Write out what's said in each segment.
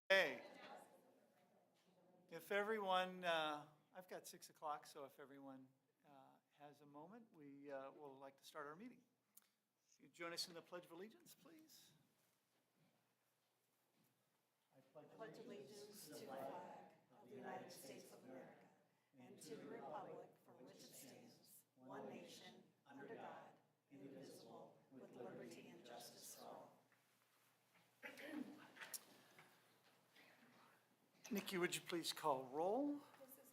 Hey, if everyone, I've got 6 o'clock, so if everyone has a moment, we will like to start our meeting. You join us in the Pledge of Allegiance, please. I pledge allegiance to the flag of the United States of America and to the republic for which it stands, one nation, under God, indivisible, with liberty and justice for all. Nikki, would you please call roll?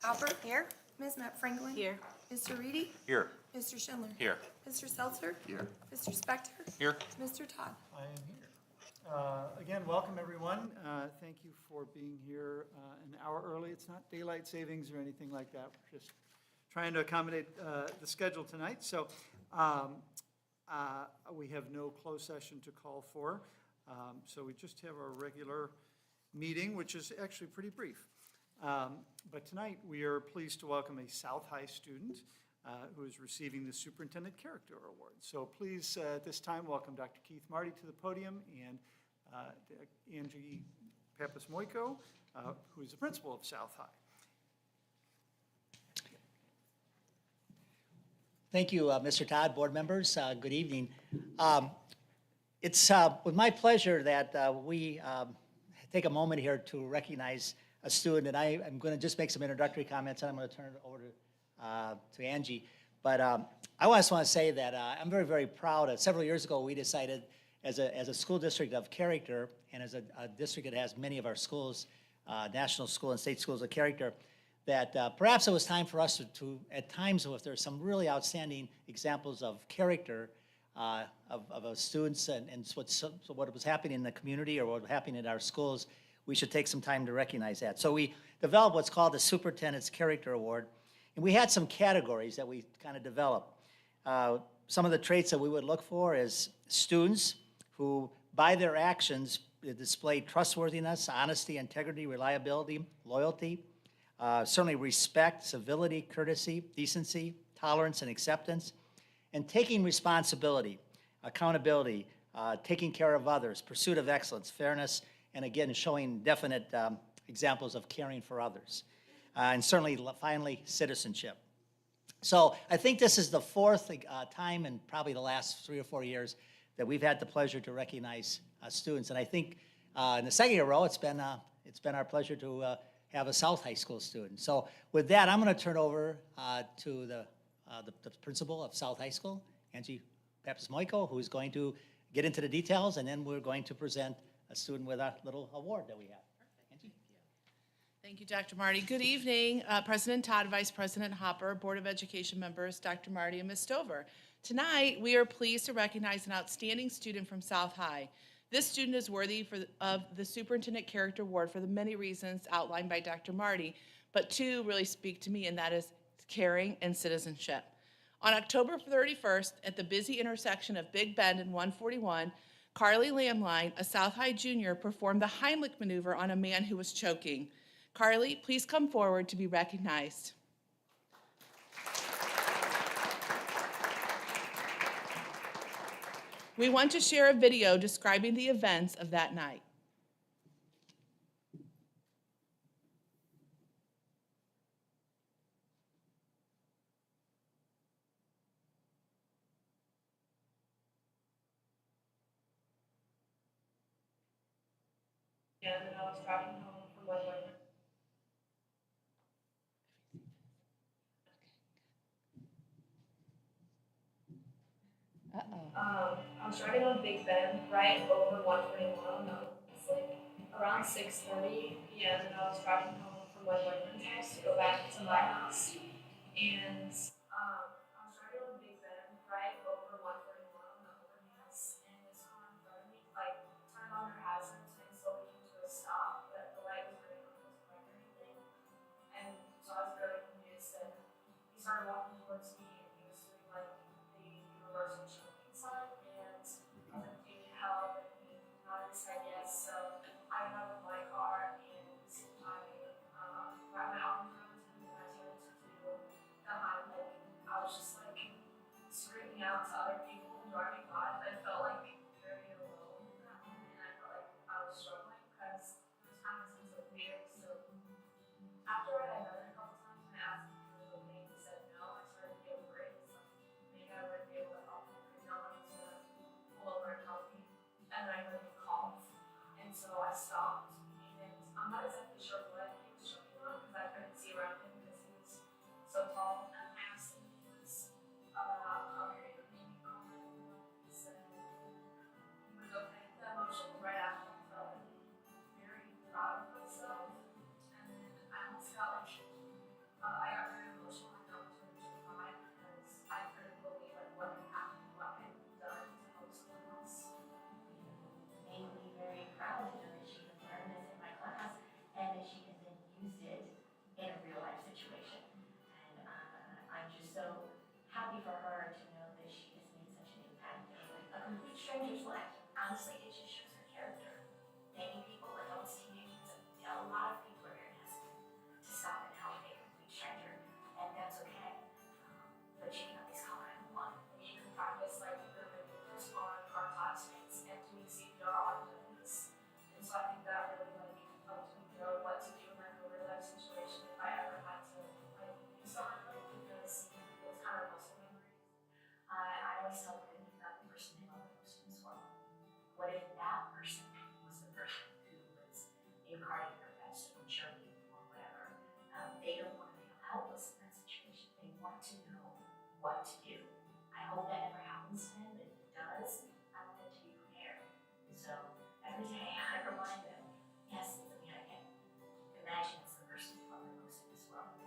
Hopper. Here. Ms. Matt Franklin. Here. Mr. Reedy. Here. Mr. Schindler. Here. Mr. Seltzer. Here. Mr. Spector. Here. Mr. Todd. I am here. Again, welcome everyone. Thank you for being here an hour early. It's not daylight savings or anything like that. We're just trying to accommodate the schedule tonight. So we have no closed session to call for. So we just have our regular meeting, which is actually pretty brief. But tonight, we are pleased to welcome a South High student who is receiving the Superintendent Character Award. So please, at this time, welcome Dr. Keith Marty to the podium and Angie Pappas-Moyko, who is the principal of South High. Thank you, Mr. Todd, board members. Good evening. It's with my pleasure that we take a moment here to recognize a student, and I'm going to just make some introductory comments, and I'm going to turn it over to Angie. But I just want to say that I'm very, very proud. Several years ago, we decided as a school district of character, and as a district that has many of our schools, national school and state schools of character, that perhaps it was time for us to at times, if there's some really outstanding examples of character of students and what was happening in the community or what was happening in our schools, we should take some time to recognize that. So we developed what's called the Superintendent's Character Award, and we had some categories that we kind of developed. Some of the traits that we would look for is students who, by their actions, display trustworthiness, honesty, integrity, reliability, loyalty, certainly respect, civility, courtesy, decency, tolerance, and acceptance, and taking responsibility, accountability, taking care of others, pursuit of excellence, fairness, and again, showing definite examples of caring for others. And certainly, finally, citizenship. So I think this is the fourth time in probably the last 3 or 4 years that we've had the pleasure to recognize students. And I think in the second year row, it's been our pleasure to have a South High School student. So with that, I'm going to turn over to the principal of South High School, Angie Pappas-Moyko, who is going to get into the details, and then we're going to present a student with a little award that we have. Angie? Thank you, Dr. Marty. Good evening, President Todd, Vice President Hopper, Board of Education members, Dr. Marty and Ms. Stover. Tonight, we are pleased to recognize an outstanding student from South High. This student is worthy of the Superintendent Character Award for the many reasons outlined by Dr. Marty, but 2 really speak to me, and that is caring and citizenship. On October 31st, at the busy intersection of Big Bend and 141, Carly Lamline, a South High junior, performed the Heimlich maneuver on a man who was choking. Carly, please come forward to be recognized. We want to share a video describing the events of that night. And I was driving home from my boyfriend. I was driving on Big Bend, right over 141. It's like around 6:30 p.m. and I was driving home from my boyfriend's house to go back to my house. And I was driving on Big Bend, right over 141 on the overpass, and this car in front of me like turned on her hazards and slowly came to a stop, but the light was green, it wasn't white or anything. And so I was really confused, and he started walking towards me, and he was doing like the universal choking sign, and I was like, do you need help? And he nodded his head yes, so I got out of my car, and I wrapped my arms around him, and I started to do the Heimlich. I was just like screaming out to other people driving by, but I felt like very alone in that moment, and I felt like I was struggling because it was kind of happy for her to know that she has made such an impact in a complete stranger's life. Honestly, it just shows her character. Many people, adults, teenagers, a lot of people are very hesitant to stop and help a complete stranger, and that's okay. But you can always call 911. We can practice like the videos on our classmates and doing CPR on clinics. And so I think that really like helped me know what to do in like a real life situation if I ever had to like use someone like because it was kind of muscle memory. I always tell them you're not the person they love the most in this world. What if that person was the person who was a cardiac arrest or choking or whatever? They don't want to feel helpless in that situation. They want to know what to do. I hope that never happens to him, but if it does, I want them to be prepared. So every day I remind them, yes, it's okay. Imagine it's the person you love the most in this world.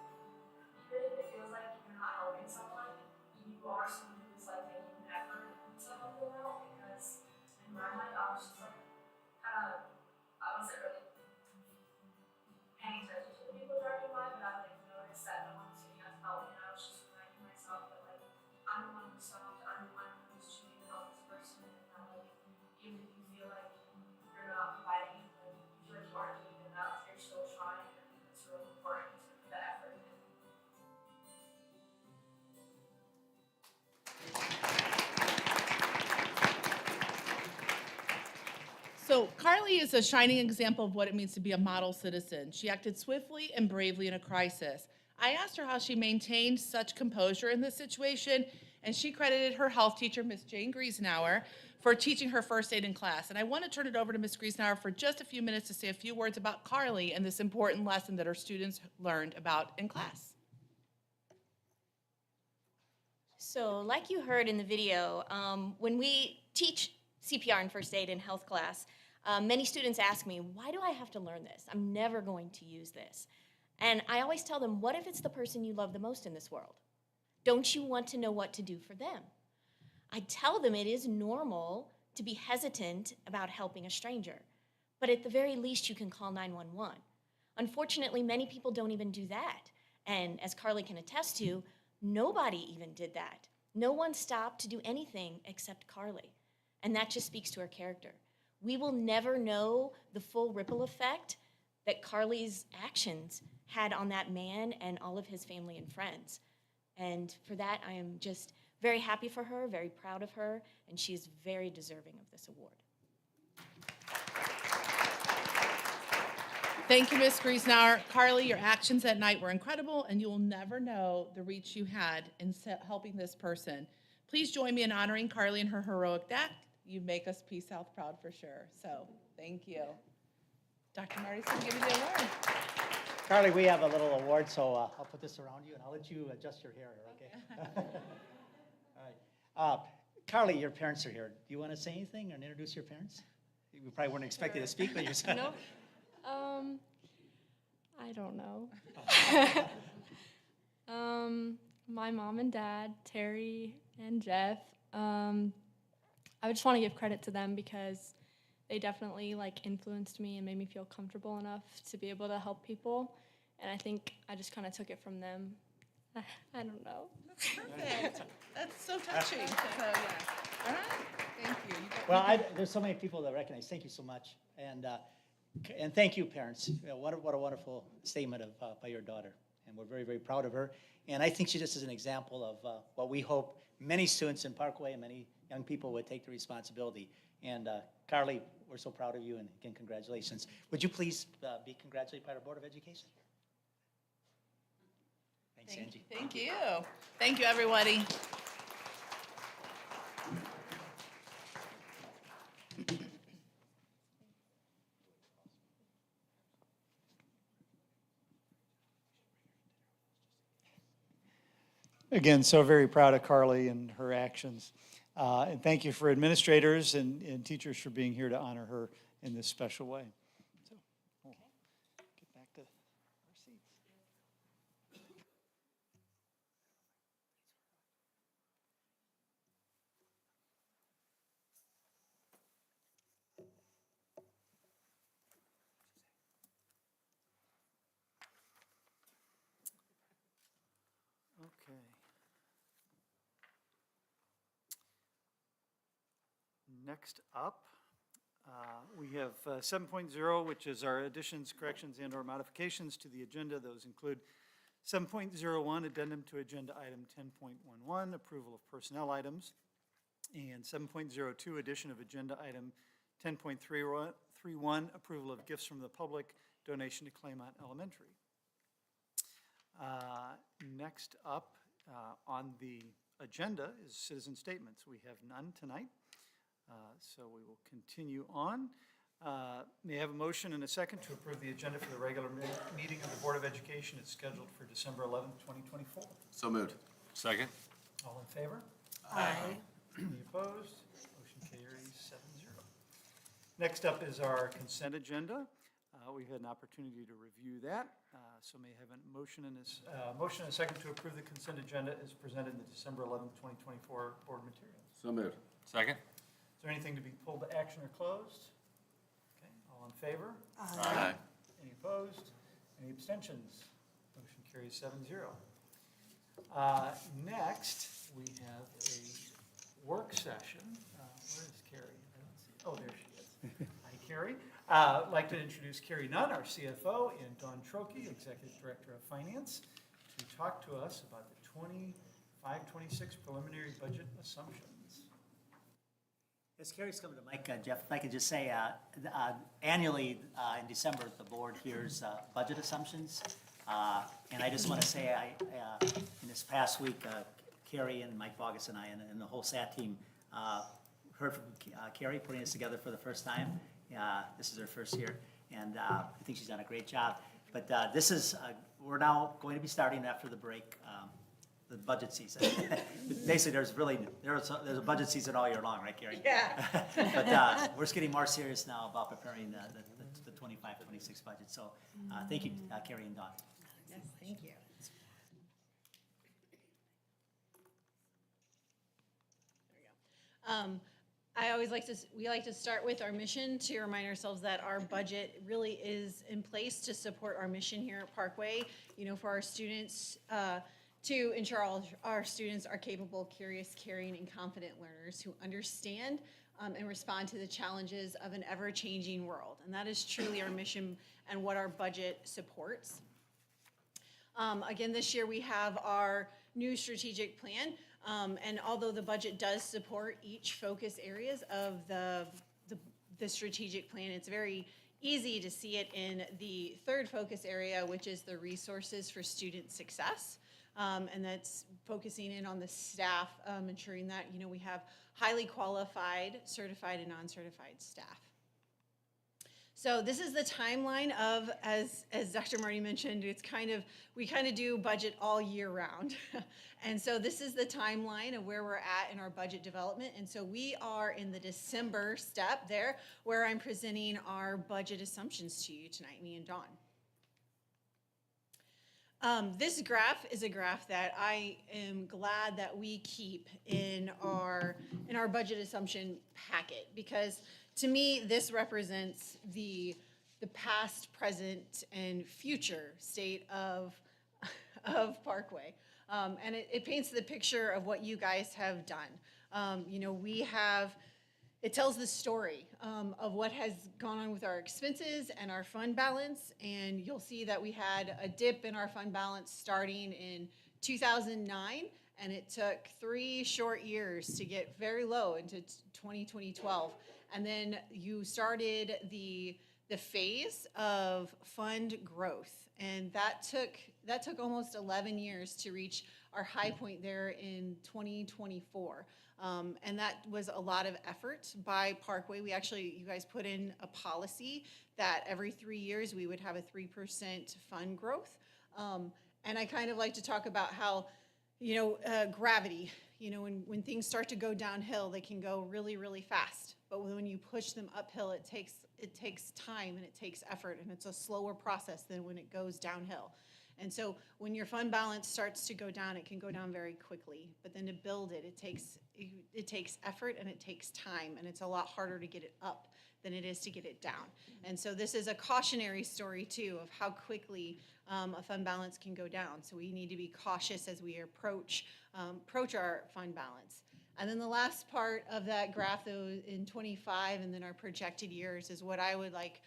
Even if it feels like you're not helping someone, you are someone who's like making an effort to help them out because in my mind I was just like kind of, I wasn't really paying attention to the people driving by, but I like noticed that no one was giving us help, and I was just reminding myself that like I'm the one who stopped, I'm the one who's choosing to help this person, and that like even if you feel like you're not providing, like you feel like you aren't doing enough, you're still trying, and it's really important to put the effort in. So Carly is a shining example of what it means to be a model citizen. She acted swiftly and bravely in a crisis. I asked her how she maintained such composure in this situation, and she credited her health teacher, Miss Jane Griesenauer, for teaching her first aid in class. And I want to turn it over to Miss Griesenauer for just a few minutes to say a few words about Carly and this important lesson that her students learned about in class. So, like you heard in the video, when we teach CPR and first aid in health class, many students ask me, why do I have to learn this? I'm never going to use this. And I always tell them, what if it's the person you love the most in this world? Don't you want to know what to do for them? I tell them it is normal to be hesitant about helping a stranger, but at the very least you can call 911. Unfortunately, many people don't even do that. And as Carly can attest to, nobody even did that. No one stopped to do anything except Carly. And that just speaks to her character. We will never know the full ripple effect that Carly's actions had on that man and all of his family and friends. And for that, I am just very happy for her, very proud of her, and she is very deserving of this award. Thank you, Ms. Griesenauer. Carly, your actions that night were incredible, and you will never know the reach you had in helping this person. Please join me in honoring Carly and her heroic act. You make us Peace South proud for sure. So, thank you. Dr. Marty's going to give you the award. Carly, we have a little award, so I'll put this around you, and I'll let you adjust your hair here, okay? All right. Carly, your parents are here. Do you want to say anything or introduce your parents? You probably weren't expecting to speak, but you're saying. Nope. I don't know. My mom and dad, Terry and Jeff, I just want to give credit to them because they definitely influenced me and made me feel comfortable enough to be able to help people. And I think I just kind of took it from them. I don't know. Perfect. That's so touching. So, yeah. All right. Thank you. Well, there's so many people that recognize. Thank you so much. And thank you, parents. What a wonderful statement by your daughter. And we're very, very proud of her. And I think she just is an example of what we hope many students in Parkway and many young people would take the responsibility. And Carly, we're so proud of you, and again, congratulations. Would you please be congratulated by our Board of Education? Thanks, Angie. Thank you. Thank you, everybody. Again, so very proud of Carly and her actions. And thank you for administrators and teachers for being here to honor her in this special way. So we'll get back to our seats. Okay. Next up, we have 7.0, which is our additions, corrections, and/or modifications to the agenda. Those include 7.01, addendum to agenda item 10.11, approval of personnel items, and 7.02, addition of agenda item 10.31, approval of gifts from the public, donation to Claymont Elementary. Next up on the agenda is citizen statements. We have none tonight, so we will continue on. May I have a motion and a second to approve the agenda for the regular meeting of the Board of Education? It's scheduled for December 11th, 2024. So moved. Second. All in favor? Aye. Any opposed? Motion carries 7-0. Next up is our consent agenda. We've had an opportunity to review that, so may I have a motion and a second to approve the consent agenda as presented in the December 11th, 2024 board materials. So moved. Second. Is there anything to be pulled to action or closed? Okay, all in favor? Aye. Any opposed? Any abstentions? Motion carries 7-0. Next, we have a work session. Where is Carrie? I don't see. Oh, there she is. Hi, Carrie. I'd like to introduce Carrie Nunn, our CFO, and Dawn Trokey, Executive Director of Finance, to talk to us about the 25-26 preliminary budget assumptions. As Carrie's coming to Mike, Jeff, if I could just say, annually in December, the board hears budget assumptions. And I just want to say, in this past week, Carrie and Mike Bogus and I and the whole SAT team heard from Carrie putting this together for the first time. This is her first year, and I think she's done a great job. But this is, we're now going to be starting after the break, the budget season. Basically, there's a budget season all year long, right, Carrie? Yeah. But we're just getting more serious now about preparing the 25-26 budget. So thank you, Carrie and Dawn. Yes, thank you. We like to start with our mission to remind ourselves that our budget really is in place to support our mission here at Parkway, for our students, to ensure all our students are capable, curious, caring, and confident learners who understand and respond to the challenges of an ever-changing world. And that is truly our mission and what our budget supports. Again, this year we have our new strategic plan. And although the budget does support each focus areas of the strategic plan, it's very easy to see it in the third focus area, which is the resources for student success. And that's focusing in on the staff, ensuring that, we have highly qualified, certified, and non-certified staff. So this is the timeline of, as Dr. Marty mentioned, we kind of do budget all year round. And so this is the timeline of where we're at in our budget development. And so we are in the December step there, where I'm presenting our budget assumptions to you tonight, me and Dawn. This graph is a graph that I am glad that we keep in our budget assumption packet, because to me, this represents the past, present, and future state of Parkway. And it paints the picture of what you guys have done. It tells the story of what has gone on with our expenses and our fund balance. And you'll see that we had a dip in our fund balance starting in 2009. And it took 3 short years to get very low into 2012. And then you started the phase of fund growth, and that took almost 11 years to reach our high point there in 2024. And that was a lot of effort by Parkway. You guys put in a policy that every 3 years we would have a 3% fund growth. And I kind of like to talk about how, gravity, when things start to go downhill, they can go really, really fast. But when you push them uphill, it takes time and it takes effort, and it's a slower process than when it goes downhill. And so when your fund balance starts to go down, it can go down very quickly. But then to build it, it takes effort and it takes time, and it's a lot harder to get it up than it is to get it down. And so this is a cautionary story too of how quickly a fund balance can go down. So we need to be cautious as we approach our fund balance. And then the last part of that graph, though, in 25 and then our projected years is what I would like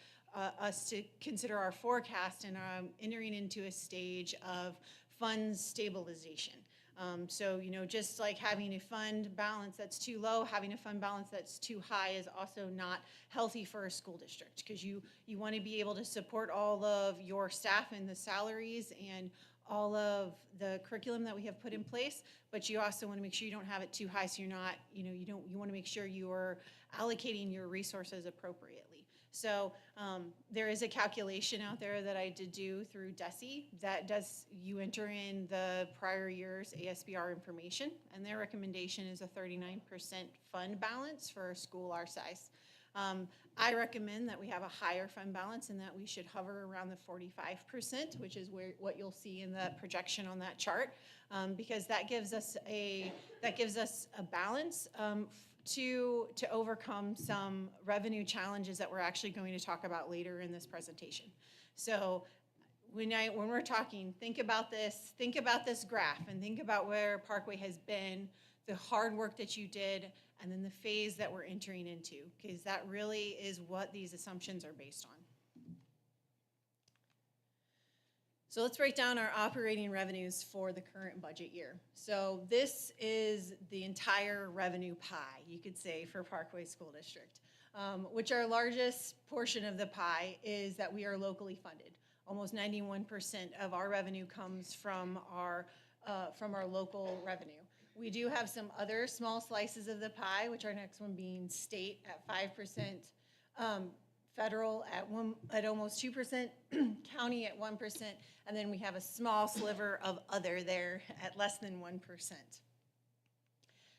us to consider our forecast and entering into a stage of fund stabilization. So, you know, just like having a fund balance that's too low, having a fund balance that's too high is also not healthy for a school district, because you want to be able to support all of your staff and the salaries and all of the curriculum that we have put in place, but you also want to make sure you don't have it too high, so you're not, you know, you want to make sure you are allocating your resources appropriately. So there is a calculation out there that I did do through DESE that does, you enter in the prior year's ASBR information, and their recommendation is a 39% fund balance for a school our size. I recommend that we have a higher fund balance and that we should hover around the 45%, which is what you'll see in the projection on that chart, because that gives us a balance to overcome some revenue challenges that we're actually going to talk about later in this presentation. So when we're talking, think about this graph and think about where Parkway has been, the hard work that you did, and then the phase that we're entering into, because that really is what these assumptions are based on. So let's break down our operating revenues for the current budget year. So this is the entire revenue pie, you could say, for Parkway School District, which our largest portion of the pie is that we are locally funded. Almost 91% of our revenue comes from our local revenue. We do have some other small slices of the pie, which our next one being state at 5%, federal at almost 2%, county at 1%, and then we have a small sliver of other there at less than 1%.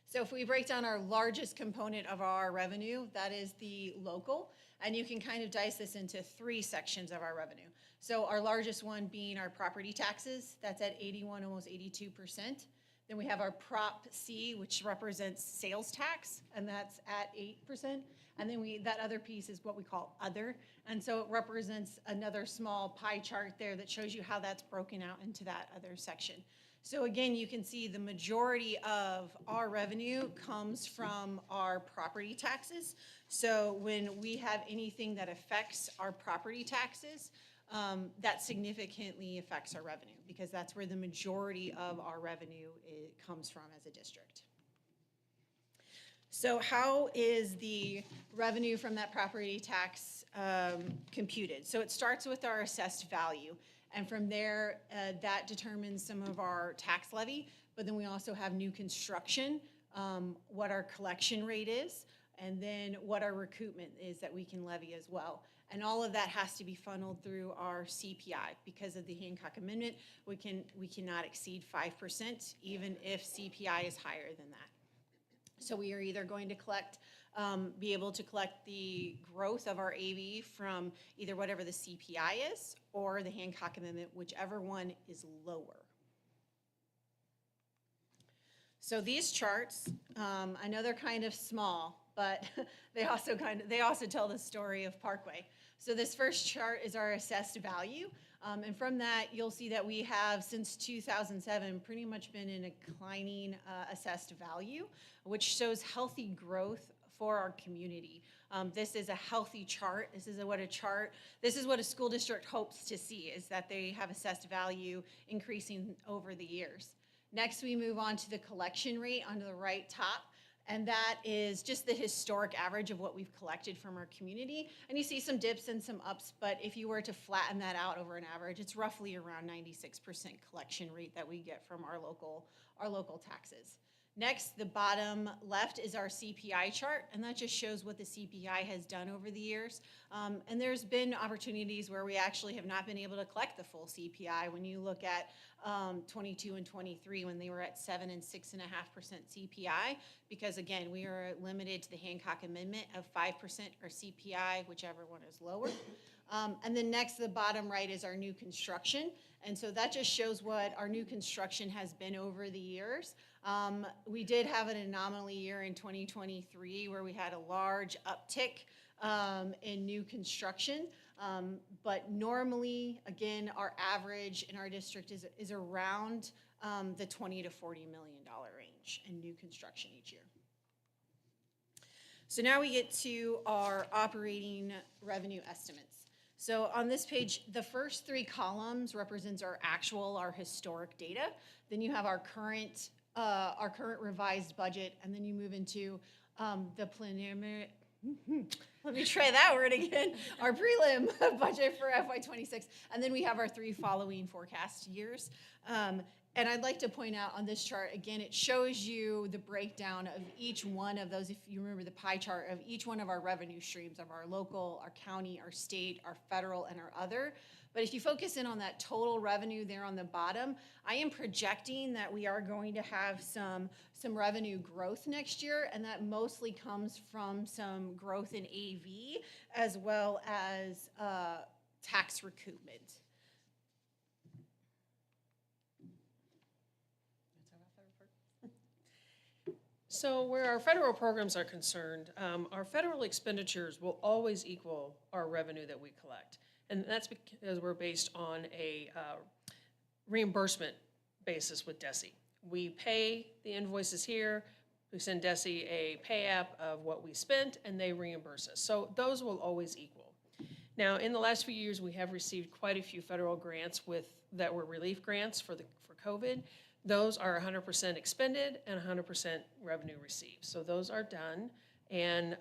So if we break down our largest component of our revenue, that is the local, and you can kind of dice this into three sections of our revenue. So our largest one being our property taxes, that's at 81, almost 82%. Then we have our Prop C, which represents sales tax, and that's at 8%. And then that other piece is what we call other. And so it represents another small pie chart there that shows you how that's broken out into that other section. So again, you can see the majority of our revenue comes from our property taxes. So when we have anything that affects our property taxes, that significantly affects our revenue, because that's where the majority of our revenue comes from as a district. So how is the revenue from that property tax computed? So it starts with our assessed value, and from there, that determines some of our tax levy, but then we also have new construction, what our collection rate is, and then what our recoupment is that we can levy as well. And all of that has to be funneled through our CPI. Because of the Hancock Amendment, we cannot exceed 5%, even if CPI is higher than that. So we are either going to be able to collect the growth of our AV from either whatever the CPI is or the Hancock Amendment, whichever one is lower. So these charts, I know they're kind of small, but they also tell the story of Parkway. So this first chart is our assessed value. And from that, you'll see that we have, since 2007, pretty much been in a declining assessed value, which shows healthy growth for our community. This is a healthy chart. This is what a school district hopes to see, is that they have assessed value increasing over the years. Next, we move on to the collection rate on the right top. And that is just the historic average of what we've collected from our community. And you see some dips and some ups, but if you were to flatten that out over an average, it's roughly around 96% collection rate that we get from our local taxes. Next, the bottom left is our CPI chart, and that just shows what the CPI has done over the years. And there's been opportunities where we actually have not been able to collect the full CPI. When you look at 22 and 23, when they were at 7 and 6.5% CPI, because again, we are limited to the Hancock Amendment of 5% or CPI, whichever one is lower. And then next, the bottom right is our new construction. And so that just shows what our new construction has been over the years. We did have an anomaly year in 2023 where we had a large uptick in new construction. But normally, again, our average in our district is around the $20 to $40 million range in new construction each year. So now we get to our operating revenue estimates. So on this page, the first three columns represents our actual, our historic data. Then you have our current revised budget, and then you move into the preliminary, let me try that word again, our prelim budget for FY26. And then we have our three following forecast years. And I'd like to point out on this chart, again, it shows you the breakdown of each one of those, if you remember the pie chart of each one of our revenue streams, of our local, our county, our state, our federal, and our other. But if you focus in on that total revenue there on the bottom, I am projecting that we are going to have some revenue growth next year, and that mostly comes from some growth in AV as well as tax recoupment. So where our federal programs are concerned, our federal expenditures will always equal our revenue that we collect. And that's because we're based on a reimbursement basis with DESE. We pay the invoices here, we send DESE a pay app of what we spent, and they reimburse us. So those will always equal. Now, in the last few years, we have received quite a few federal grants that were relief grants for COVID. Those are 100% expended and 100% revenue received. So those are done, and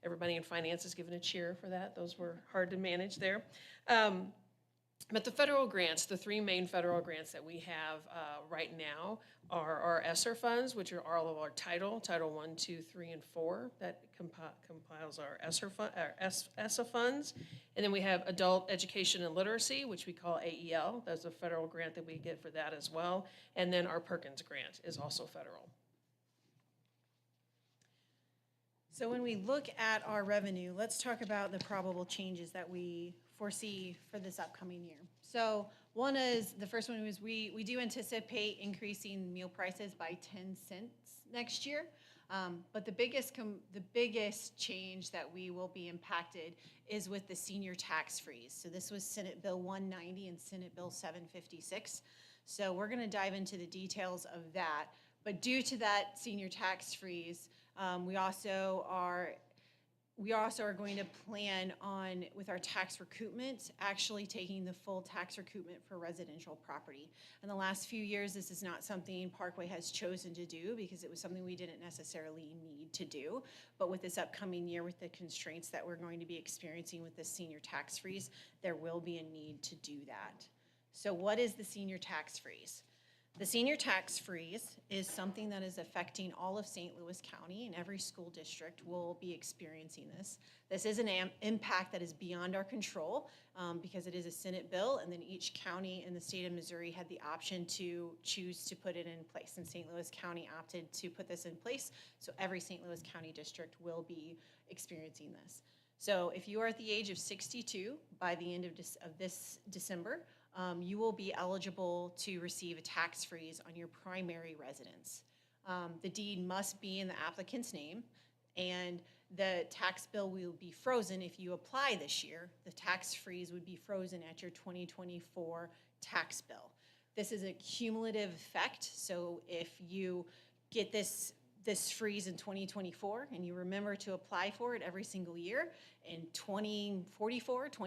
everybody in finance is given a cheer for that. Those were hard to manage there. But the federal grants, the three main federal grants that we have right now are our ESSER funds, which are all of our Title 1, 2, 3, and 4. That compiles our ESSER funds. And then we have Adult Education and Literacy, which we call AEL. That's a federal grant that we get for that as well. And then our Perkins grant is also federal. So when we look at our revenue, let's talk about the probable changes that we foresee for this upcoming year. So the first one is we do anticipate increasing meal prices by 10 cents next year. But the biggest change that we will be impacted is with the senior tax freeze. So this was Senate Bill 190 and Senate Bill 756. So we're going to dive into the details of that. But due to that senior tax freeze, we also are going to plan on, with our tax recoupment, actually taking the full tax recoupment for residential property. In the last few years, this is not something Parkway has chosen to do because it was something we didn't necessarily need to do. But with this upcoming year, with the constraints that we're going to be experiencing with the senior tax freeze, there will be a need to do that. So what is the senior tax freeze? The senior tax freeze is something that is affecting all of St. Louis County, and every school district will be experiencing this. This is an impact that is beyond our control because it is a Senate bill, and then each county in the state of Missouri had the option to choose to put it in place. And St. Louis County opted to put this in place, so every St. Louis County district will be experiencing this. So if you are at the age of 62 by the end of this December, you will be eligible to receive a tax freeze on your primary residence. The deed must be in the applicant's name, and the tax bill will be frozen if you apply this year. The tax freeze would be frozen at your 2024 tax bill. This is a cumulative effect, so if you get this freeze in 2024 and you remember to apply for it every single year, in 20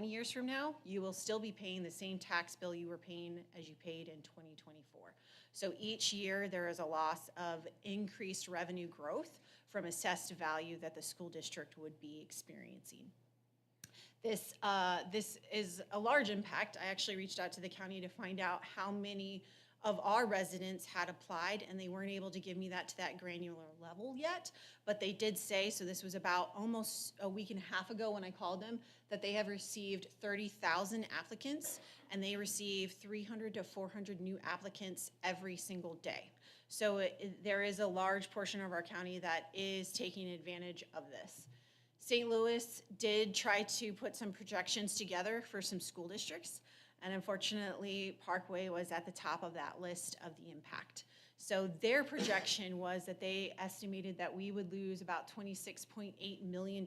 years from now, you will still be paying the same tax bill you were paying as you paid in 2024. So each year there is a loss of increased revenue growth from assessed value that the school district would be experiencing. This is a large impact. I actually reached out to the county to find out how many of our residents had applied, and they weren't able to give me that to that granular level yet, but they did say, so this was about almost a week and a half ago when I called them, that they have received 30,000 applicants, and they receive 300 to 400 new applicants every single day. So there is a large portion of our county that is taking advantage of this. St. Louis did try to put some projections together for some school districts, and unfortunately, Parkway was at the top of that list of the impact. So their projection was that they estimated that we would lose about $26.8 million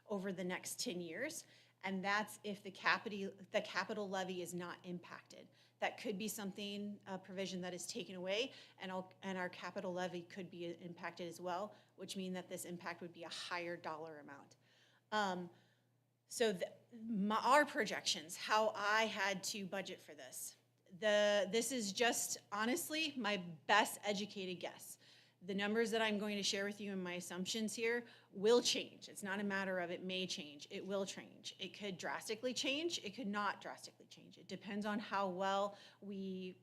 over the next 10 years, and that's if the capital levy is not impacted. that could be something, a provision that is taken away, and our capital levy could be impacted as well, which means that this impact would be a higher dollar amount. So our projections, how I had to budget for this. This is just honestly my best educated guess. The numbers that I'm going to share with you and my assumptions here will change. It's not a matter of it may change, it will change. It could drastically change, it could not drastically change. It depends on how well we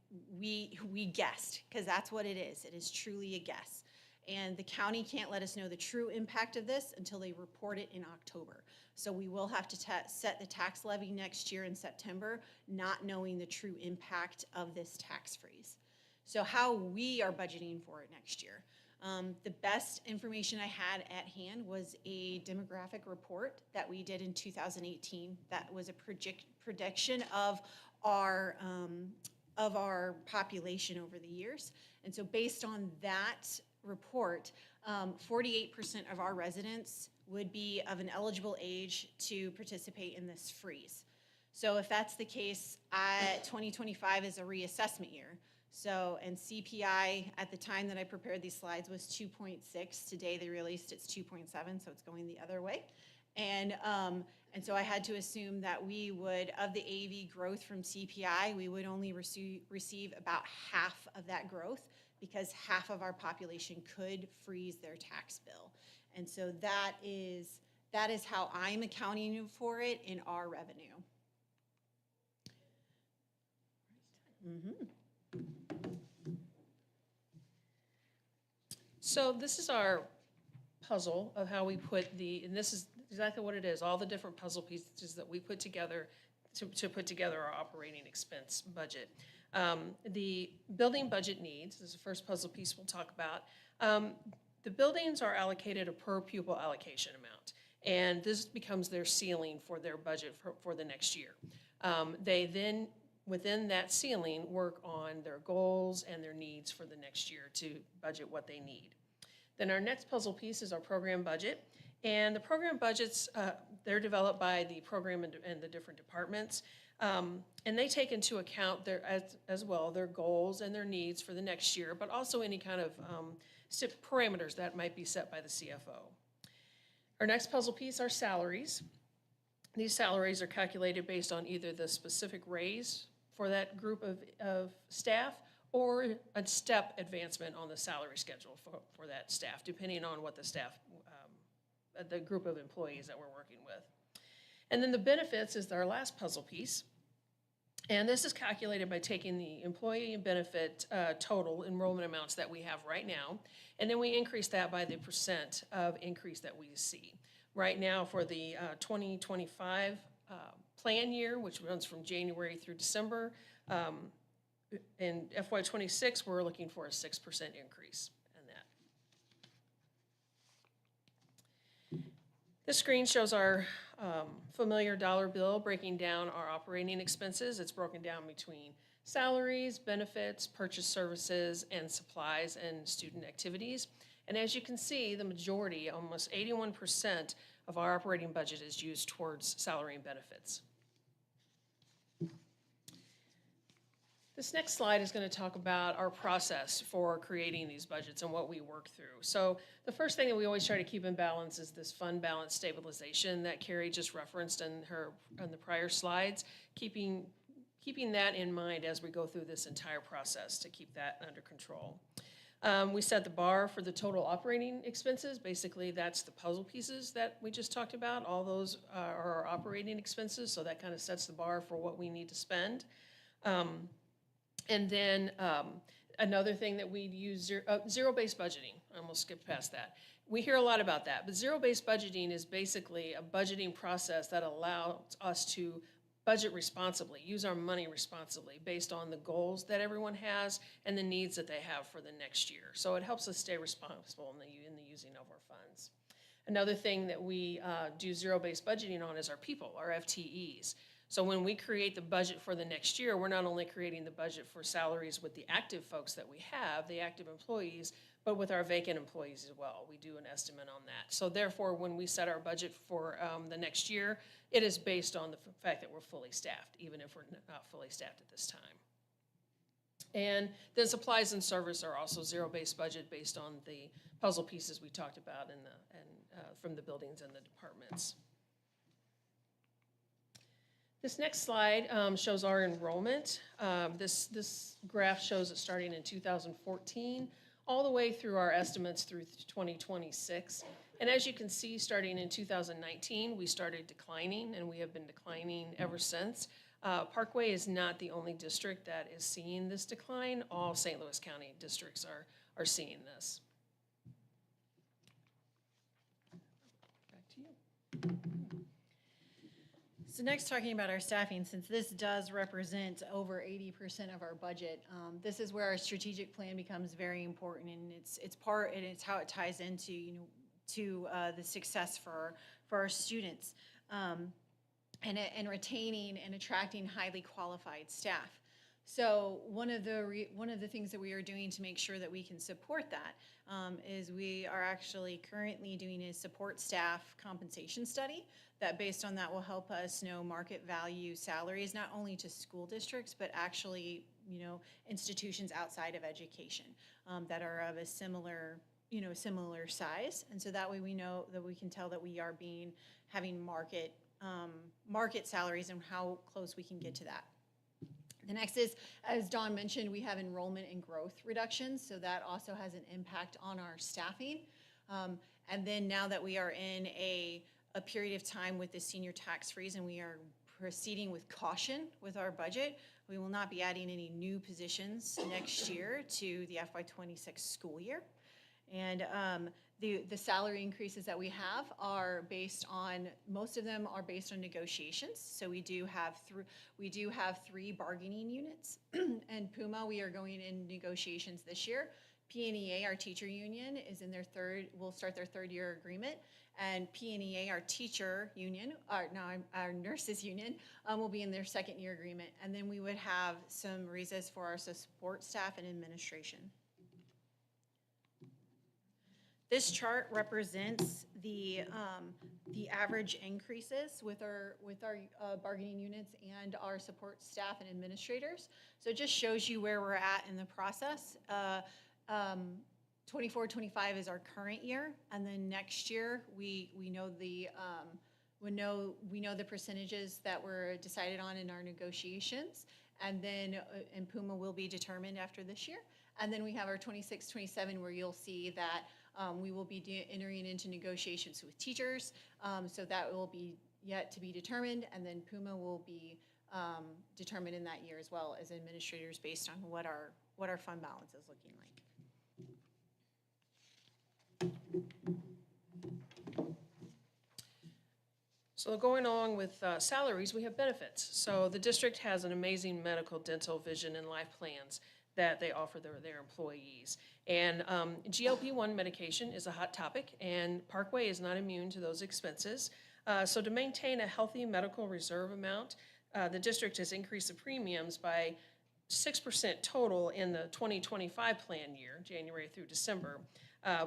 guessed, because that's what it is. It is truly a guess. And the county can't let us know the true impact of this until they report it in October. So we will have to set the tax levy next year in September, not knowing the true impact of this tax freeze. So how we are budgeting for it next year. The best information I had at hand was a demographic report that we did in 2018. That was a prediction of our population over the years. And so based on that report, 48% of our residents would be of an eligible age to participate in this freeze. So if that's the case, 2025 is a reassessment year. So, and CPI at the time that I prepared these slides was 2.6. Today they released it's 2.7, so it's going the other way. And so I had to assume that we would, of the AV growth from CPI, we would only receive about half of that growth, because half of our population could freeze their tax bill. And so that is how I'm accounting for it in our revenue. So this is our puzzle of how we put and this is exactly what it is, all the different puzzle pieces that we put together to put together our operating expense budget. The building budget needs is the first puzzle piece we'll talk about. The buildings are allocated a per pupil allocation amount, and this becomes their ceiling for their budget for the next year. They then, within that ceiling, work on their goals and their needs for the next year to budget what they need. Then our next puzzle piece is our program budget. And the program budgets, they're developed by the program and the different departments. And they take into account as well their goals and their needs for the next year, but also any kind of parameters that might be set by the CFO. Our next puzzle piece are salaries. These salaries are calculated based on either the specific raise for that group of staff or a step advancement on the salary schedule for that staff, depending on what the staff, the group of employees that we're working with. And then the benefits is our last puzzle piece. And this is calculated by taking the employee and benefit total enrollment amounts that we have right now, and then we increase that by the percent of increase that we see. Right now for the 2025 plan year, which runs from January through December, in FY26, we're looking for a 6% increase in that. This screen shows our familiar dollar bill breaking down our operating expenses. It's broken down between salaries, benefits, purchase services, and supplies and student activities. And as you can see, the majority, almost 81% of our operating budget is used towards salary and benefits. This next slide is going to talk about our process for creating these budgets and what we work through. So the first thing that we always try to keep in balance is this fund balance stabilization that Carrie just referenced in the prior slides, keeping that in mind as we go through this entire process to keep that under control. We set the bar for the total operating expenses. Basically, that's the puzzle pieces that we just talked about. All those are our operating expenses, so that kind of sets the bar for what we need to spend. And then another thing that we use, zero-based budgeting. I almost skipped past that. We hear a lot about that, but zero-based budgeting is basically a budgeting process that allows us to budget responsibly, use our money responsibly based on the goals that everyone has and the needs that they have for the next year. So it helps us stay responsible in the using of our funds. Another thing that we do zero-based budgeting on is our people, our FTEs. So when we create the budget for the next year, we're not only creating the budget for salaries with the active folks that we have, the active employees, but with our vacant employees as well. We do an estimate on that. So therefore, when we set our budget for the next year, it is based on the fact that we're fully staffed, even if we're not fully staffed at this time. And then supplies and service are also zero-based budget based on the puzzle pieces we talked about from the buildings and the departments. This next slide shows our enrollment. This graph shows it starting in 2014, all the way through our estimates through 2026. And as you can see, starting in 2019, we started declining, and we have been declining ever since. Parkway is not the only district that is seeing this decline. All St. Louis County districts are seeing this. Back to you. So next, talking about our staffing, since this does represent over 80% of our budget, this is where our strategic plan becomes very important, and it's how it ties into to the success for our students, and retaining and attracting highly qualified staff. So one of the things that we are doing to make sure that we can support that is we are actually currently doing a support staff compensation study that, based on that, will help us know market value salaries, not only to school districts, but actually, institutions outside of education that are of a similar size. And so that way we know that we can tell that we are having market salaries and how close we can get to that. The next is, as Dawn mentioned, we have enrollment and growth reductions, so that also has an impact on our staffing. And then now that we are in a period of time with the senior tax freeze and we are proceeding with caution with our budget, we will not be adding any new positions next year to the FY26 school year. And the salary increases that we have are most of them are based on negotiations. So we do have three bargaining units. And Puma, we are going in negotiations this year. PNEA, our teacher union, will start their third-year agreement. And PNEA, our teacher union, our nurses union, will be in their second-year agreement. And then we would have some raises for our support staff and administration. This chart represents the average increases with our bargaining units and our support staff and administrators. So it just shows you where we're at in the process. 24-25 is our current year, and then next year we know the percentages that were decided on in our negotiations, and then and Puma will be determined after this year. And then we have our 26-27 where you'll see that we will be entering into negotiations with teachers, so that will be yet to be determined, and then Puma will be determined in that year as well as administrators based on what our fund balance is looking like. So going on with salaries, we have benefits. So the district has an amazing medical, dental, vision, and life plans that they offer their employees. And GLP-1 medication is a hot topic, and Parkway is not immune to those expenses. So to maintain a healthy medical reserve amount, the district has increased the premiums by 6% total in the 2025 plan year, January through December,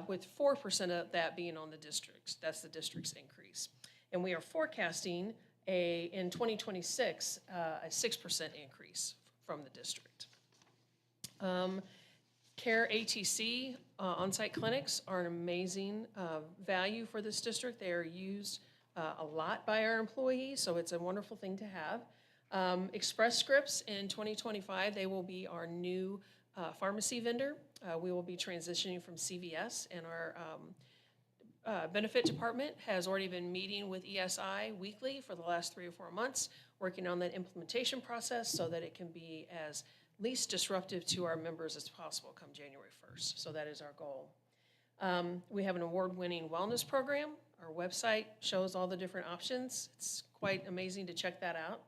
with 4% of that being on the districts. That's the district's increase. And we are forecasting in 2026, a 6% increase from the district. CARE ATC on-site clinics are an amazing value for this district. They are used a lot by our employees, so it's a wonderful thing to have. Express Scripts in 2025, they will be our new pharmacy vendor. We will be transitioning from CVS, and our benefit department has already been meeting with ESI weekly for the last 3 or 4 months, working on that implementation process so that it can be as least disruptive to our members as possible come January 1st. So that is our goal. We have an award-winning wellness program. Our website shows all the different options. It's quite amazing to check that out.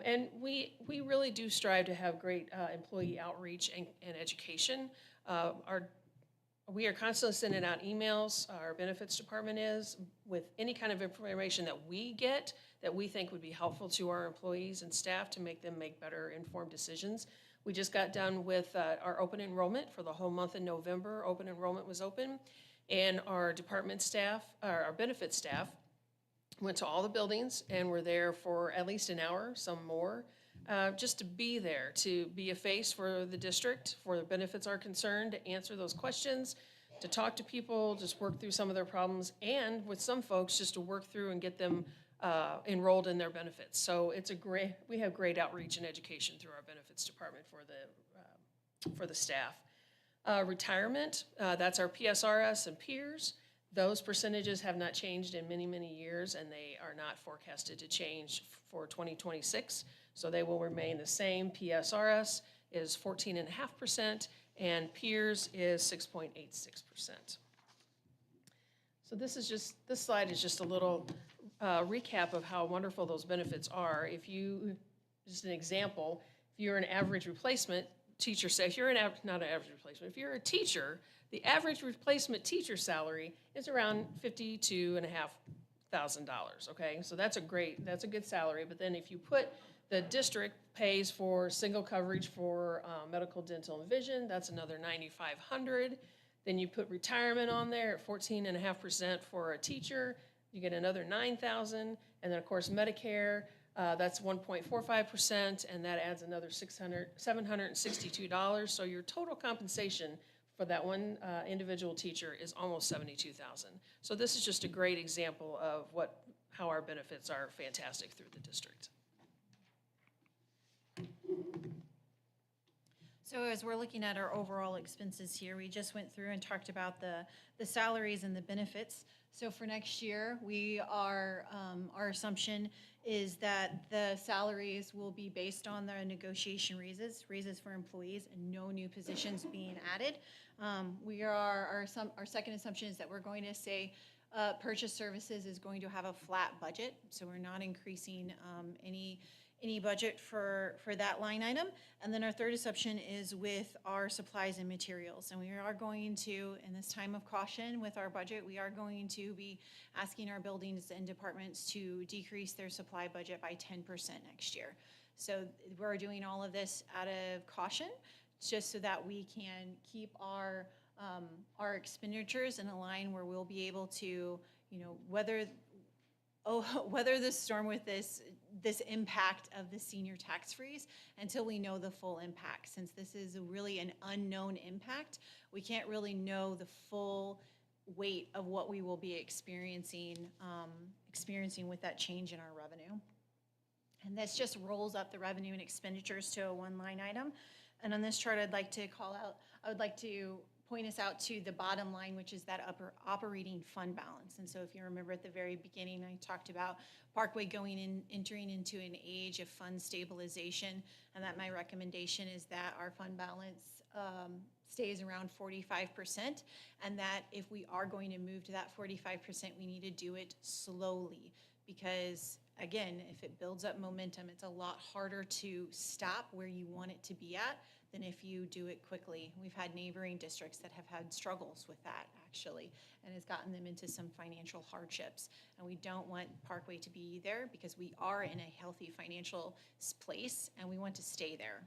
And we really do strive to have great employee outreach and education. We are constantly sending out emails, our benefits department is, with any kind of information that we get that we think would be helpful to our employees and staff to make them make better informed decisions. We just got done with our open enrollment for the whole month in November. Open enrollment was open, and our department staff, our benefits staff, went to all the buildings and were there for at least an hour, some more, just to be there, to be a face for the district, for the benefits are concerned, to answer those questions, to talk to people, just work through some of their problems, and with some folks, just to work through and get them enrolled in their benefits. So we have great outreach and education through our benefits department for the staff. Retirement, that's our PSRS and peers. Those percentages have not changed in many, many years, and they are not forecasted to change for 2026. So they will remain the same. PSRS is 14.5%, and peers is 6.86%. So this slide is just a little recap of how wonderful those benefits are. Just an example, if you're an average replacement teacher, if you're not an average replacement, if you're a teacher, the average replacement teacher salary is around $52,500, okay? So that's a good salary, but then if you put the district pays for single coverage for medical, dental, and vision, that's another $9,500. Then you put retirement on there at 14.5% for a teacher, you get another $9,000, and then of course Medicare, that's 1.45%, and that adds another $762. So your total compensation for that one individual teacher is almost $72,000. So this is just a great example of how our benefits are fantastic through the district. So as we're looking at our overall expenses here, we just went through and talked about the salaries and the benefits. So for next year, our assumption is that the salaries will be based on the negotiation raises for employees, and no new positions being added. Our second assumption is that we're going to say purchase services is going to have a flat budget, so we're not increasing any budget for that line item. And then our third assumption is with our supplies and materials. And we are going to, in this time of caution with our budget, we are going to be asking our buildings and departments to decrease their supply budget by 10% next year. So we're doing all of this out of caution, just so that we can keep our expenditures in a line where we'll be able to, weather the storm with this impact of the senior tax freeze until we know the full impact. Since this is really an unknown impact, we can't really know the full weight of what we will be experiencing with that change in our revenue. And this just rolls up the revenue and expenditures to a one line item. And on this chart, I would like to point us out to the bottom line, which is that upper operating fund balance. And so if you remember at the very beginning, I talked about Parkway entering into an age of fund stabilization, and that my recommendation is that our fund balance stays around 45%, and that if we are going to move to that 45%, we need to do it slowly, because again, if it builds up momentum, it's a lot harder to stop where you want it to be at than if you do it quickly. We've had neighboring districts that have had struggles with that, actually, and has gotten them into some financial hardships. And we don't want Parkway to be there, because we are in a healthy financial place, and we want to stay there.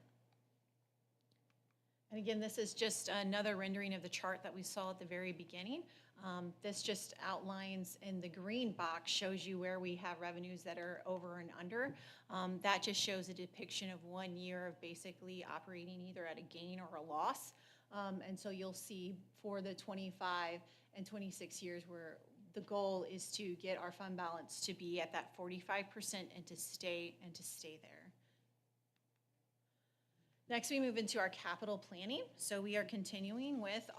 And again, this is just another rendering of the chart that we saw at the very beginning. This just outlines, in the green box, shows you where we have revenues that are over and under. That just shows a depiction of 1 year of basically operating either at a gain or a loss. And so you'll see for the 25 and 26 years where the goal is to get our fund balance to be at that 45% and to stay there. Next, we move into our capital planning. So we are continuing with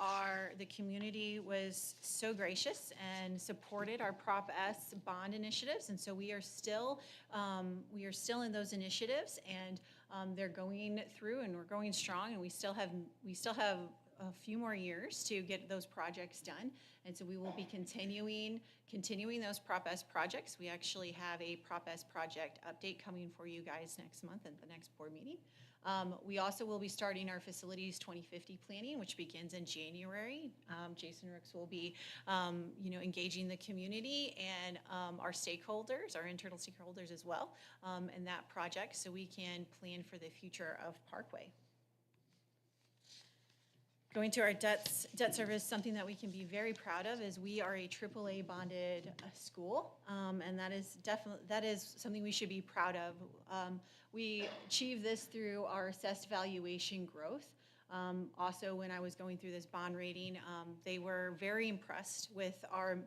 the community was so gracious and supported our Prop S bond initiatives. And so we are still in those initiatives, and they're going through, and we're going strong, and we still have a few more years to get those projects done. And so we will be continuing those Prop S projects. We actually have a Prop S project update coming for you guys next month at the next board meeting. We also will be starting our Facilities 2050 planning, which begins in January. Jason Ricks will be, engaging the community and our stakeholders, our internal stakeholders as well, in that project, so we can plan for the future of Parkway. Going to our debt service, something that we can be very proud of is we are a AAA bonded school, and that is something we should be proud of. We achieved this through our assessed valuation growth. Also, when I was going through this bond rating, they were very impressed with our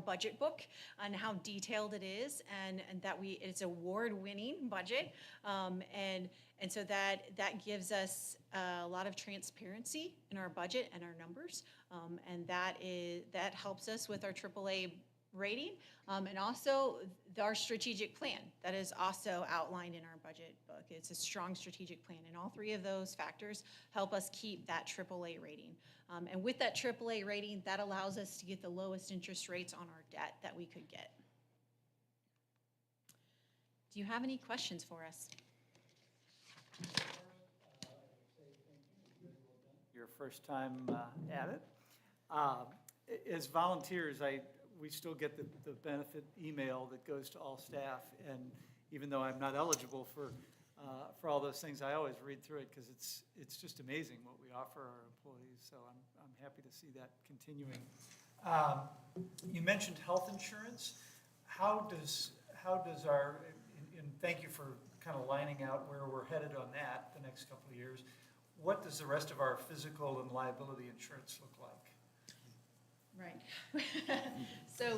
budget book and how detailed it is, and that it's award-winning budget, and so that gives us a lot of transparency in our budget and our numbers, and that helps us with our AAA rating, and also our strategic plan that is also outlined in our budget book. It's a strong strategic plan, and all three of those factors help us keep that AAA rating. And with that AAA rating, that allows us to get the lowest interest rates on our debt that we could get. Do you have any questions for us? Your first time at it. As volunteers, we still get the benefit email that goes to all staff, and even though I'm not eligible for all those things, I always read through it because it's just amazing what we offer our employees. So I'm happy to see that continuing. You mentioned health insurance. How does our, and thank you for kind of lining out where we're headed on that the next couple of years. What does the rest of our physical and liability insurance look like? Right. The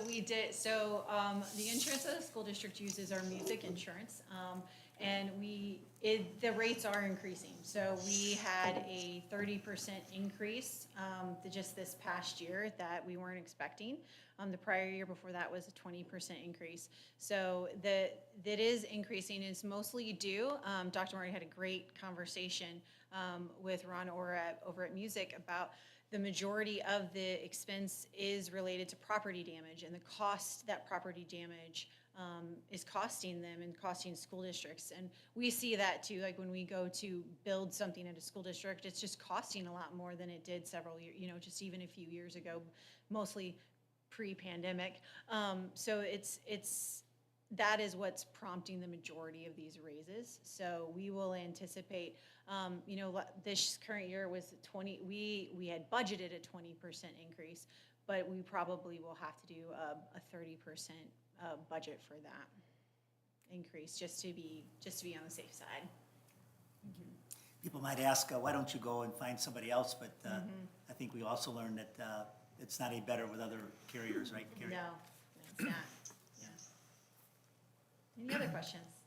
insurance that the school district uses our music insurance, and the rates are increasing. So we had a 30% increase just this past year that we weren't expecting. The prior year before that was a 20% increase. So that is increasing. It's mostly due. Dr. Marty had a great conversation with Ron over at Music about the majority of the expense is related to property damage and the cost that property damage is costing them and costing school districts. And we see that too, like when we go to build something at a school district, it's just costing a lot more than it did several years, just even a few years ago, mostly pre-pandemic. So that is what's prompting the majority of these raises. So we will anticipate, this current year was we had budgeted a 20% increase, but we probably will have to do a 30% budget for that increase, just to be on the safe side. People might ask, why don't you go and find somebody else? But I think we also learned that it's not any better with other carriers, right? No, it's not. Yeah. Any other questions?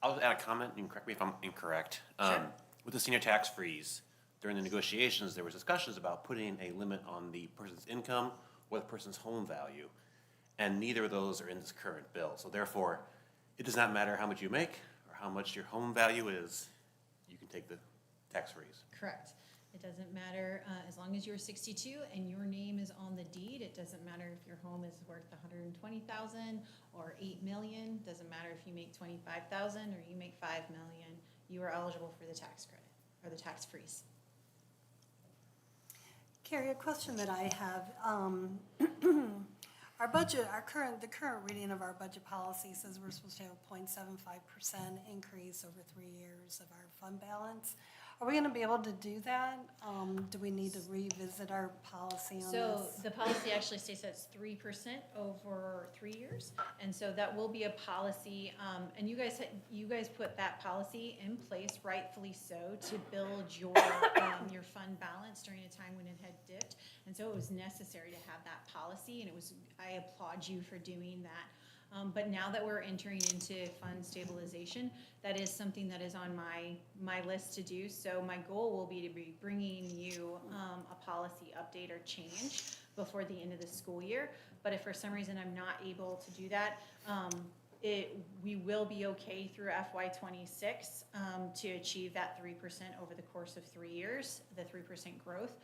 I'll add a comment, and correct me if I'm incorrect. Sure. With the senior tax freeze, during the negotiations, there was discussions about putting a limit on the person's income or the person's home value, and neither of those are in this current bill. So therefore, it does not matter how much you make or how much your home value is, you can take the tax freeze. Correct. It doesn't matter, as long as you're 62 and your name is on the deed, it doesn't matter if your home is worth $120,000 or $8 million, doesn't matter if you make $25,000 or you make $5 million, you are eligible for the tax credit or the tax freeze. Carrie, a question that I have, the current reading of our budget policy says we're supposed to have a 0.75% increase over 3 years of our fund balance. Are we gonna be able to do that? Do we need to revisit our policy on this? So the policy actually states that's 3% over 3 years, and so that will be a policy, and you guys put that policy in place, rightfully so, to build your fund balance during a time when it had dipped, and so it was necessary to have that policy, and I applaud you for doing that. But now that we're entering into fund stabilization, that is something that is on my list to do. So my goal will be to be bringing you a policy update or change before the end of the school year. But if for some reason I'm not able to do that, we will be okay through FY26 to achieve that 3% over the course of 3 years, the 3% growth.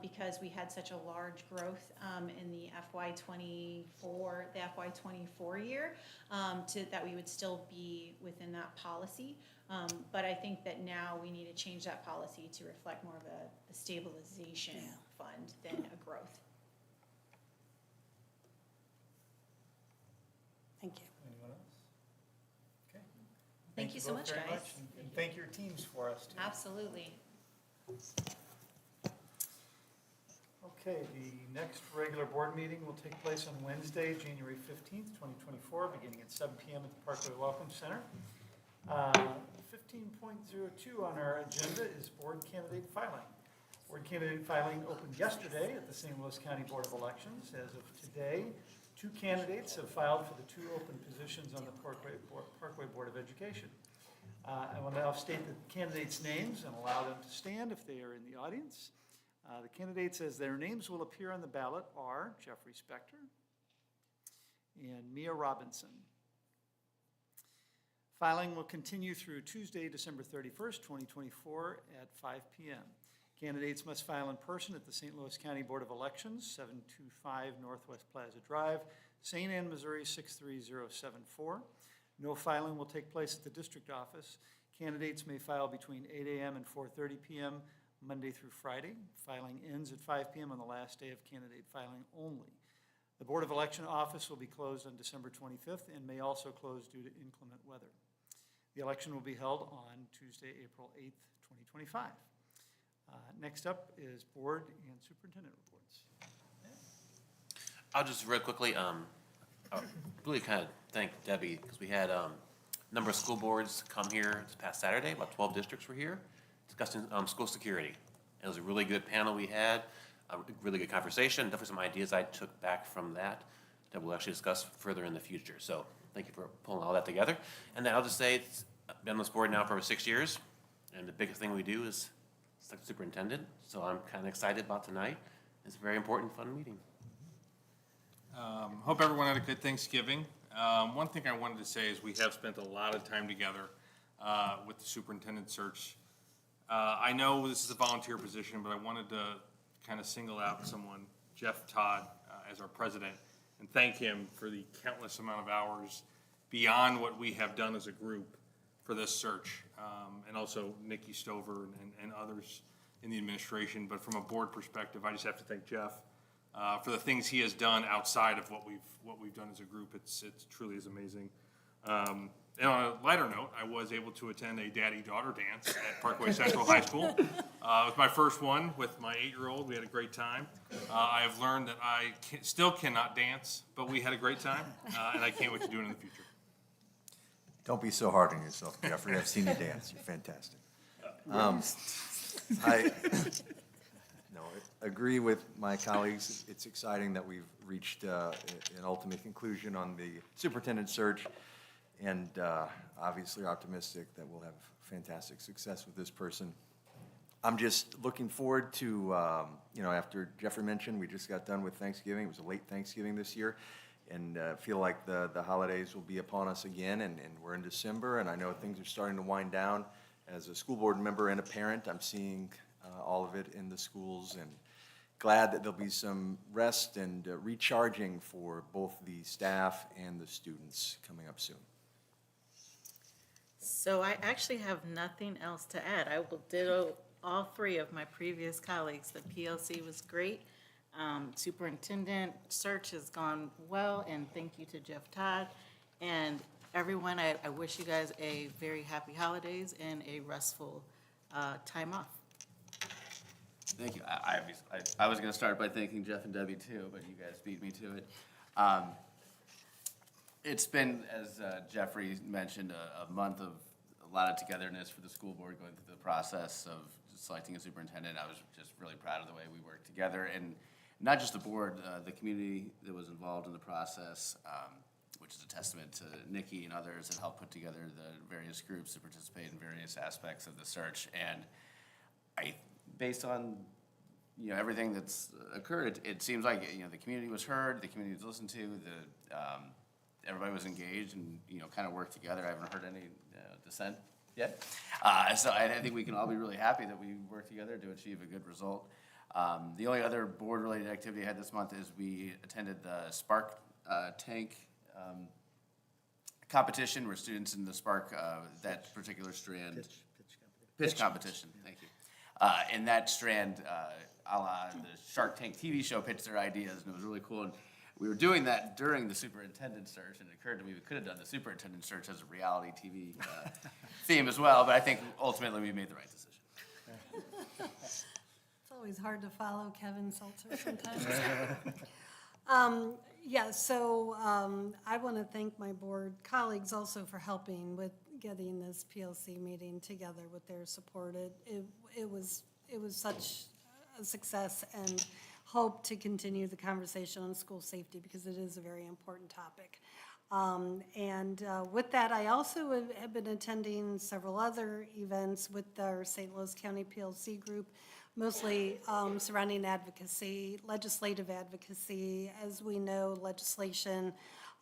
Because we had such a large growth in the FY24 year, that we would still be within that policy. But I think that now we need to change that policy to reflect more of a stabilization fund than a growth. Thank you. Anyone else? Okay. Thank you so both much, very guys. And thank your teams for us, too. Absolutely. Okay, the next regular board meeting will take place on Wednesday, January 15th, 2024, beginning at 7 PM at the Parkway Welcome Center. 15.02 on our agenda is board candidate filing. Board candidate filing opened yesterday at the St. Louis County Board of Elections. As of today, 2 candidates have filed for the 2 open positions on the Parkway Board of Education. I will now state the candidates' names and allow them to stand if they are in the audience. The candidates, as their names will appear on the ballot, are Jeffrey Spector and Mia Robinson. Filing will continue through Tuesday, December 31st, 2024 at 5 p.m. Candidates must file in person at the St. Louis County Board of Elections, 725 Northwest Plaza Drive, St. Anne, Missouri 63074. No filing will take place at the district office. Candidates may file between 8 a.m. and 4:30 p.m. Monday through Friday. Filing ends at 5 p.m. on the last day of candidate filing only. The Board of Election office will be closed on December 25th and may also close due to inclement weather. The election will be held on Tuesday, April 8th, 2025. Next up is board and superintendent reports. I'll just real quickly, really kind of thank Debbie, because we had a number of school boards come here this past Saturday. About 12 districts were here discussing school security. It was a really good panel we had, a really good conversation, definitely some ideas I took back from that we'll actually discuss further in the future. So thank you for pulling all that together. And then I'll just say, I've been on this board now for over 6 years, and the biggest thing we do is select superintendent. So I'm kind of excited about tonight. It's a very important, fun meeting. Hope everyone had a good Thanksgiving. One thing I wanted to say is we have spent a lot of time together with the superintendent search. I know this is a volunteer position, but I wanted to kind of single out someone, Jeff Todd, as our president, and thank him for the countless amount of hours beyond what we have done as a group for this search, and also Nikki Stover and others in the administration. But from a board perspective, I just have to thank Jeff for the things he has done outside of what we've done as a group. It truly is amazing. And on a lighter note, I was able to attend a daddy-daughter dance at Parkway Central High School. It was my first one with my 8-year-old. We had a great time. I have learned that I still cannot dance, but we had a great time, and I can't wait to do it in the future. Don't be so hard on yourself, Jeffrey. I've seen you dance. You're fantastic. I agree with my colleagues. It's exciting that we've reached an ultimate conclusion on the superintendent search, and obviously optimistic that we'll have fantastic success with this person. I'm just looking forward to, after Jeffrey mentioned, we just got done with Thanksgiving. It was a late Thanksgiving this year, and feel like the holidays will be upon us again, and we're in December, and I know things are starting to wind down. As a school board member and a parent, I'm seeing all of it in the schools, and glad that there'll be some rest and recharging for both the staff and the students coming up soon. So I actually have nothing else to add. I will ditto all 3 of my previous colleagues. The PLC was great. Superintendent search has gone well, and thank you to Jeff Todd. And everyone, I wish you guys a very happy holidays and a restful time off. Thank you. I was going to start by thanking Jeff and Debbie too, but you guys beat me to it. It's been, as Jeffrey mentioned, a month of a lot of togetherness for the school board, going through the process of selecting a superintendent. I was just really proud of the way we worked together, and not just the board, the community that was involved in the process, which is a testament to Nikki and others that helped put together the various groups to participate in various aspects of the search. And based on everything that's occurred, it seems like the community was heard, the community was listened to, everybody was engaged and kind of worked together. I haven't heard any dissent yet, so I think we can all be really happy that we worked together to achieve a good result. The only other board-related activity I had this month is we attended the Spark Tank competition, where students in the Spark, that particular strand, pitch competition. Thank you. In that strand, a la the Shark Tank TV show, pitched their ideas, and it was really cool. And we were doing that during the superintendent search, and it occurred to me we could have done the superintendent search as a reality TV theme as well, but I think ultimately we made the right decision. It's always hard to follow Kevin Seltzer sometimes. Yeah, so I want to thank my board colleagues also for helping with getting this PLC meeting together with their support. It was such a success, and hope to continue the conversation on school safety because it is a very important topic. With that, I also have been attending several other events with our St. Louis County PLC group, mostly surrounding advocacy, legislative advocacy. As we know, legislation,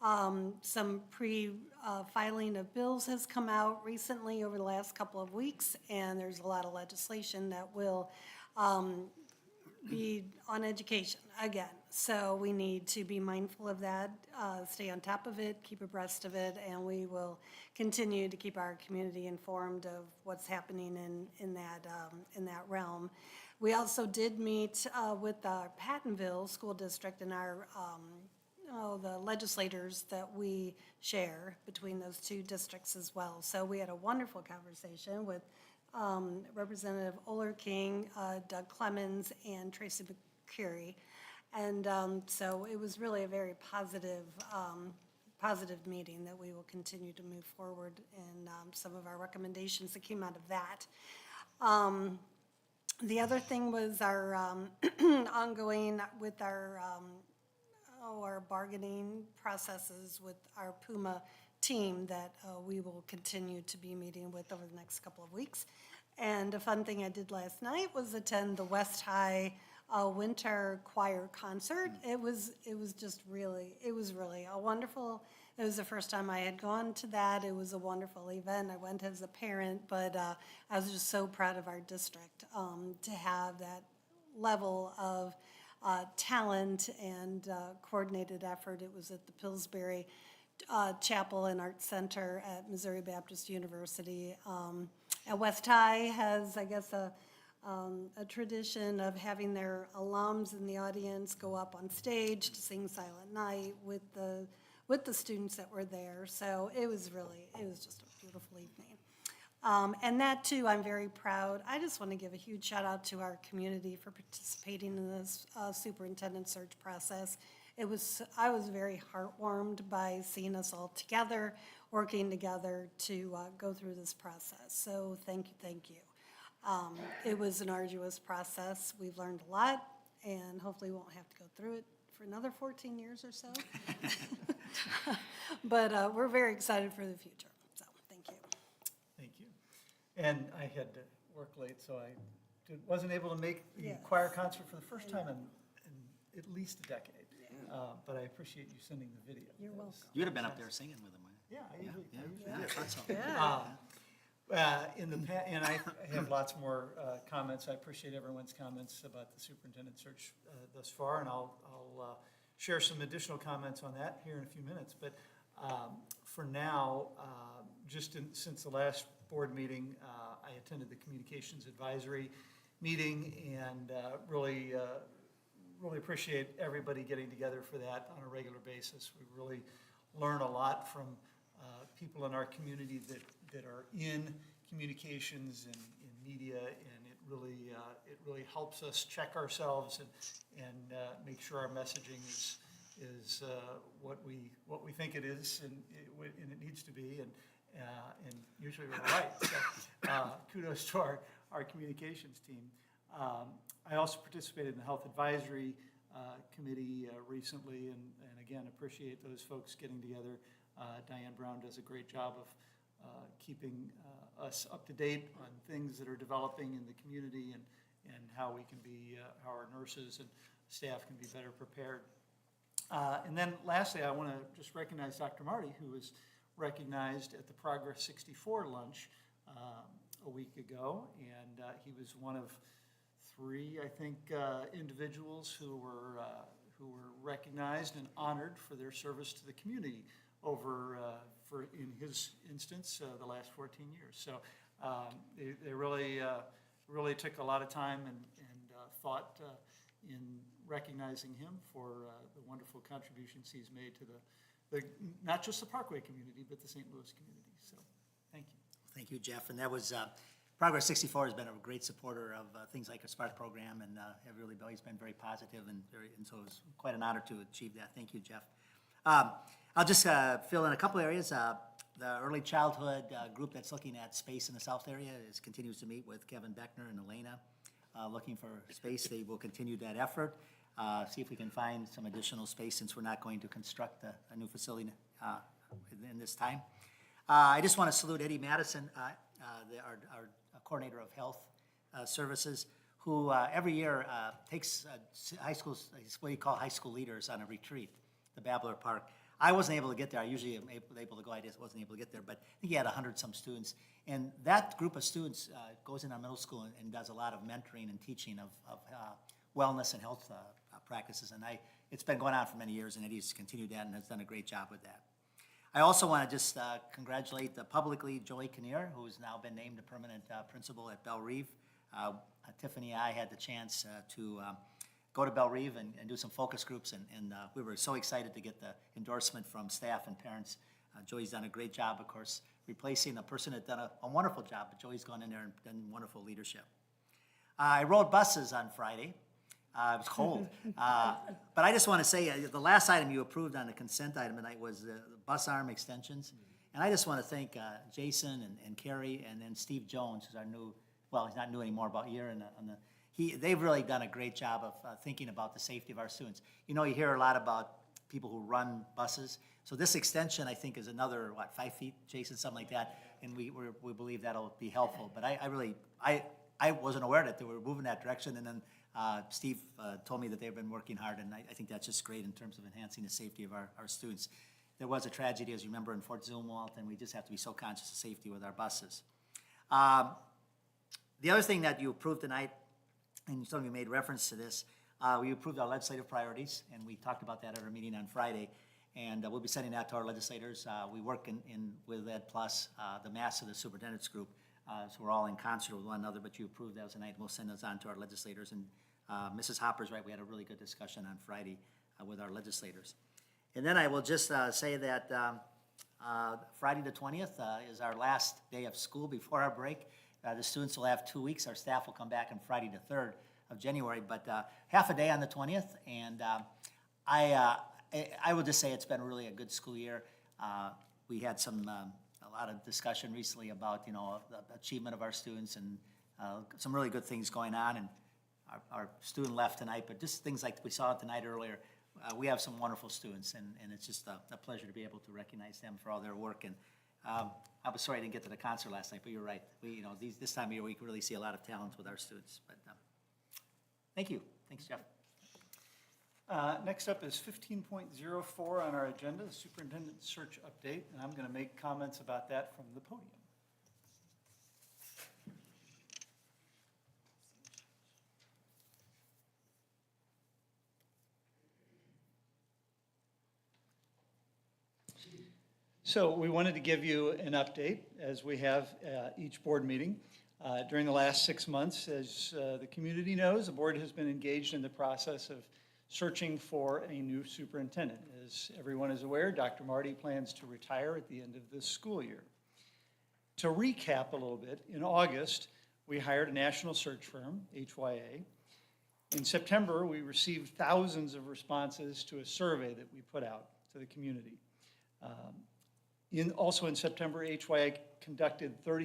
some pre-filing of bills has come out recently over the last couple of weeks, and there's a lot of legislation that will be on education again. So we need to be mindful of that, stay on top of it, keep abreast of it, and we will continue to keep our community informed of what's happening in that realm. We also did meet with our Pattonville School District and our the legislators that we share between those two districts as well. So we had a wonderful conversation with Representative Oler King, Doug Clemens, and Tracy McCurry. And so it was really a very positive meeting that we will continue to move forward in some of our recommendations that came out of that. The other thing was our ongoing with our bargaining processes with our Puma team that we will continue to be meeting with over the next couple of weeks. And a fun thing I did last night was attend the West High winter choir concert. It was really a wonderful, it was the first time I had gone to that. It was a wonderful event. I went as a parent, but I was just so proud of our district to have that level of talent and coordinated effort. It was at the Pillsbury Chapel and Art Center at Missouri Baptist University. And West High has, I guess, a tradition of having their alums in the audience go up on stage to sing Silent Night with the students that were there. So it was just a beautiful evening. And that too, I'm very proud. I just want to give a huge shout out to our community for participating in this superintendent search process. I was very heartwarmed by seeing us all together, working together to go through this process. So thank you. It was an arduous process. We've learned a lot, and hopefully we won't have to go through it for another 14 years or so. But we're very excited for the future. So thank you. Thank you. And I had to work late, so I wasn't able to make the Yes. choir concert for the first time in at least a decade. But I appreciate you sending the video. You're welcome. You'd have been up there singing with them, right? Yeah, I usually Yeah, do. I thought so. And I have lots more comments. I appreciate everyone's comments about the superintendent search thus far, and I'll share some additional comments on that here in a few minutes. But for now, since the last board meeting, I attended the Communications Advisory meeting, and really appreciate everybody getting together for that on a regular basis. We really learn a lot from people in our community that are in communications and in media, and it really helps us check ourselves and make sure our messaging is what we think it is and it needs to be, and usually we're right. So kudos to our communications team. I also participated in the Health Advisory Committee recently, and again, appreciate those folks getting together. Diane Brown does a great job of keeping us up to date on things that are developing in the community and how we can be, how our nurses and staff can be better prepared. And then lastly, I want to just recognize Dr. Marty, who was recognized at the Progress 64 lunch a week ago, and he was one of three, I think, individuals who were recognized and honored for their service to the community over, in his instance, the last 14 years. So they really took a lot of time and thought in recognizing him for the wonderful contributions he's made to the not just the Parkway community, but the St. Louis community. So thank you. Thank you, Jeff. And that was Progress 64 has been a great supporter of things like a SPARK program, and have really always been very positive, and so it was quite an honor to achieve that. Thank you, Jeff. I'll just fill in a couple areas. The early childhood group that's looking at space in the South area continues to meet with Kevin Beckner and Elena, looking for space. They will continue that effort. See if we can find some additional space, since we're not going to construct a new facility in this time. I just want to salute Eddie Madison, our coordinator of health services, who every year takes high schools, what you call high school leaders, on a retreat to Babbler Park. I wasn't able to get there. I usually am able to go. I just wasn't able to get there. But I think he had 100-some students. And that group of students goes in our middle school and does a lot of mentoring and teaching of wellness and health practices. And it's been going on for many years, and Eddie's continued that and has done a great job with that. I also want to just congratulate publicly Joey Kinnear, who's now been named a permanent principal at Belle Reve. Tiffany and I had the chance to go to Belle Reve and do some focus groups, and we were so excited to get the endorsement from staff and parents. Joey's done a great job, of course, replacing a person that done a wonderful job, but Joey's gone in there and done wonderful leadership. I rode buses on Friday. It was cold. But I just want to say, the last item you approved on the consent item tonight was the bus arm extensions. And I just want to thank Jason and Carrie and then Steve Jones, who's our new, well, he's not new anymore, about a year they've really done a great job of thinking about the safety of our students. You know, you hear a lot about people who run buses. So this extension, I think, is another, 5 feet, Jason, something like that. And we believe that'll be helpful. But I wasn't aware that they were moving that direction. And then Steve told me that they've been working hard. And I think that's just great in terms of enhancing the safety of our students. There was a tragedy, as you remember, in Fort Zumwalt, and we just have to be so conscious of safety with our buses. The other thing that you approved tonight, and some of you made reference to this, we approved our legislative priorities, and we talked about that at our meeting on Friday, and we'll be sending that to our legislators. We work with Ed Plus, the mass of the superintendent's group, so we're all in concert with one another, but you approved those tonight, and we'll send those on to our legislators. And Mrs. Hopper's right, we had a really good discussion on Friday with our legislators. And then I will just say that Friday the 20th is our last day of school before our break. The students will have 2 weeks. Our staff will come back on Friday the 3rd of January, but half a day on the 20th. And I will just say it's been really a good school year. We had a lot of discussion recently about, the achievement of our students, and some really good things going on. And our student left tonight, but just things like we saw tonight earlier. We have some wonderful students, and it's just a pleasure to be able to recognize them for all their work. And I was sorry I didn't get to the concert last night, but you're right. This time of year, we can really see a lot of talent with our students. But thank you. Thanks, Jeff. Next up is 15.04 on our agenda, the superintendent search update, and I'm going to make comments about that from the podium. So we wanted to give you an update, as we have each board meeting. During the last 6 months, as the community knows, the board has been engaged in the process of searching for a new superintendent. As everyone is aware, Dr. Marty plans to retire at the end of this school year. To recap a little bit, in August, we hired a national search firm, HYA. In September, we received thousands of responses to a survey that we put out to the community. Also in September, HYA conducted over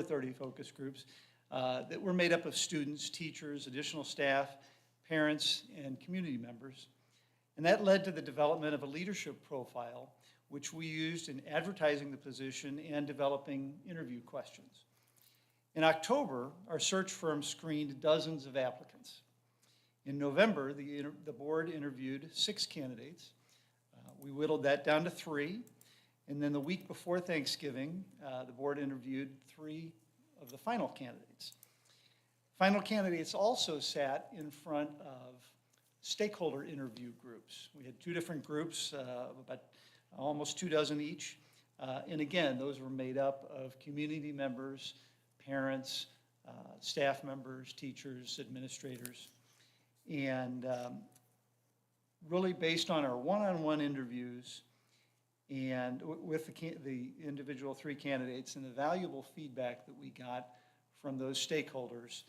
30 focus groups that were made up of students, teachers, additional staff, parents, and community members. And that led to the development of a leadership profile, which we used in advertising the position and developing interview questions. In October, our search firm screened dozens of applicants. In November, the board interviewed 6 candidates. We whittled that down to 3. And then the week before Thanksgiving, the board interviewed 3 of the final candidates. Final candidates also sat in front of stakeholder interview groups. We had 2 different groups, about almost 24 each. And again, those were made up of community members, parents, staff members, teachers, administrators. And really based on our one-on-one interviews and with the individual 3 candidates and the valuable feedback that we got from those stakeholders,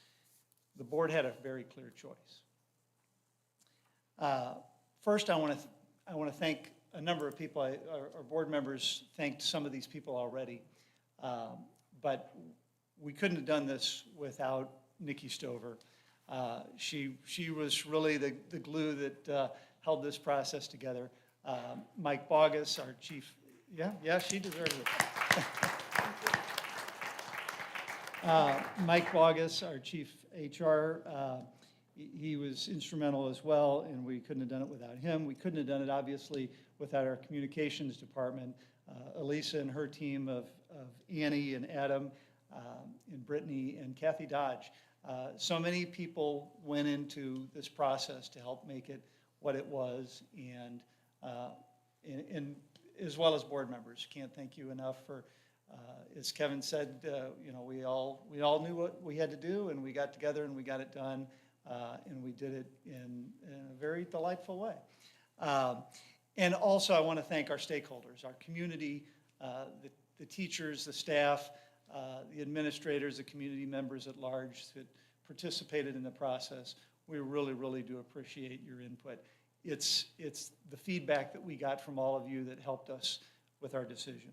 the board had a very clear choice. First, I want to thank a number of people. Our board members thanked some of these people already, but we couldn't have done this without Nikki Stover. She was really the glue that held this process together. Mike Bogus, our chief, yeah, she deserves it. Mike Bogus, our chief HR, he was instrumental as well, and we couldn't have done it without him. We couldn't have done it, obviously, without our communications department. Elisa and her team of Annie and Adam and Brittany and Kathy Dodge. So many people went into this process to help make it what it was, and as well as board members. Can't thank you enough for, as Kevin said, we all knew what we had to do, and we got together and we got it done, and we did it in a very delightful way. And also, I want to thank our stakeholders, our community, the teachers, the staff, the administrators, the community members at large that participated in the process. We really, really do appreciate your input. It's the feedback that we got from all of you that helped us with our decision.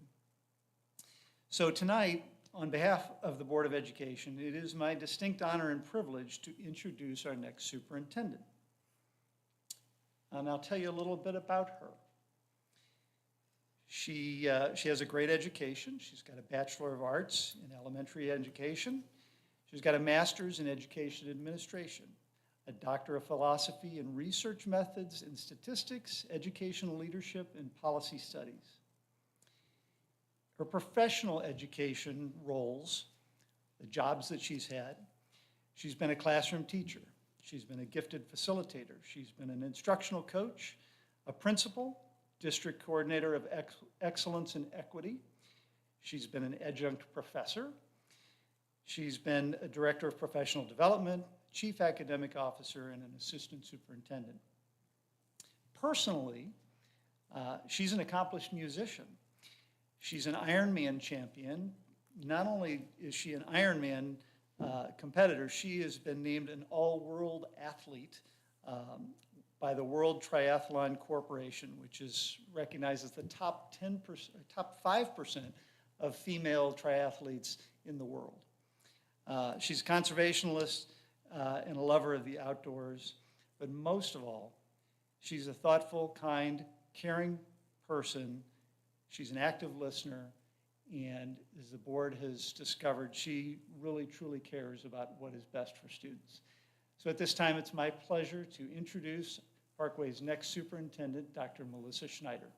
So tonight, on behalf of the Board of Education, it is my distinct honor and privilege to introduce our next superintendent. And I'll tell you a little bit about her. She has a great education. She's got a Bachelor of Arts in elementary education. She's got a master's in education administration, a Doctor of Philosophy in research methods and statistics, educational leadership, and policy studies. Her professional education roles, the jobs that she's had, she's been a classroom teacher. She's been a gifted facilitator. She's been an instructional coach, a principal, district coordinator of excellence and equity. She's been an adjunct professor. She's been a director of professional development, chief academic officer, and an assistant superintendent. Personally, she's an accomplished musician. She's an Ironman champion. Not only is she an Ironman competitor, she has been named an all-world athlete by the World Triathlon Corporation, which is recognized as the top 5% of female triathletes in the world. She's a conservationist and a lover of the outdoors, but most of all, she's a thoughtful, kind, caring person. She's an active listener, and as the board has discovered, she really, truly cares about what is best for students. So at this time, it's my pleasure to introduce Parkway's next superintendent, Dr. Melissa Schneider.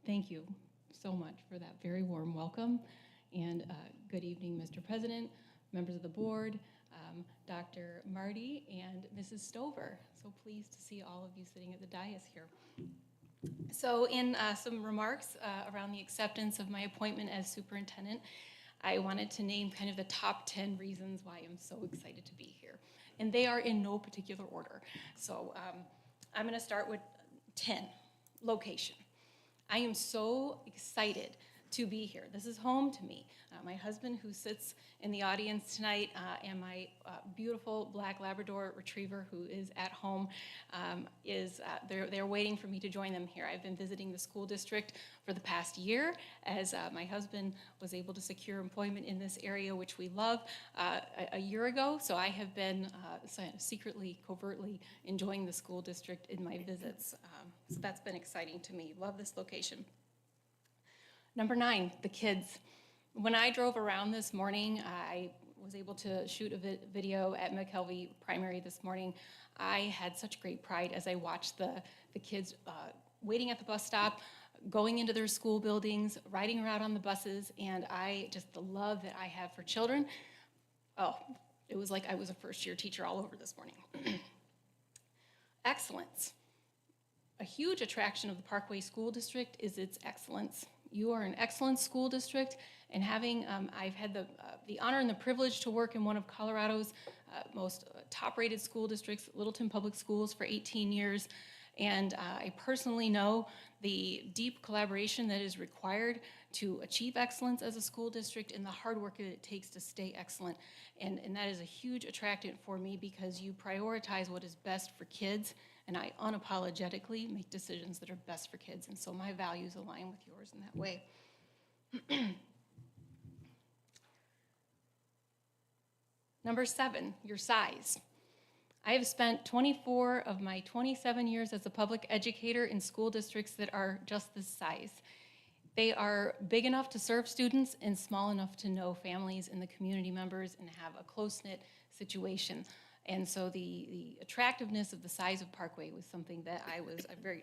Thank you so much for that very warm welcome. And good evening, Mr. President, members of the board, Dr. Marty, and Mrs. Stover. So pleased to see all of you sitting at the dais here. So in some remarks around the acceptance of my appointment as superintendent, I wanted to name kind of the top 10 reasons why I'm so excited to be here. And they are in no particular order. So I'm going to start with 10, location. I am so excited to be here. This is home to me. My husband, who sits in the audience tonight, and my beautiful black Labrador retriever, who is at home, they're waiting for me to join them here. I've been visiting the school district for the past year, as my husband was able to secure employment in this area, which we love, a year ago. So I have been secretly, covertly enjoying the school district in my visits. So that's been exciting to me. Love this location. Number 9, the kids. When I drove around this morning, I was able to shoot a video at McKelvey Primary this morning. I had such great pride as I watched the kids waiting at the bus stop, going into their school buildings, riding around on the buses, and the love that I have for children, oh, It was like I was a first-year teacher all over this morning. Excellence. A huge attraction of the Parkway School District is its excellence. You are an excellent school district, and having, I've had the honor and the privilege to work in one of Colorado's most top-rated school districts, Littleton Public Schools, for 18 years. And I personally know the deep collaboration that is required to achieve excellence as a school district and the hard work that it takes to stay excellent. And that is a huge attractant for me because you prioritize what is best for kids, and I unapologetically make decisions that are best for kids. And so my values align with yours in that way. Number 7, your size. I have spent 24 of my 27 years as a public educator in school districts that are just this size. They are big enough to serve students and small enough to know families and the community members and have a close-knit situation. And so the attractiveness of the size of Parkway was something that I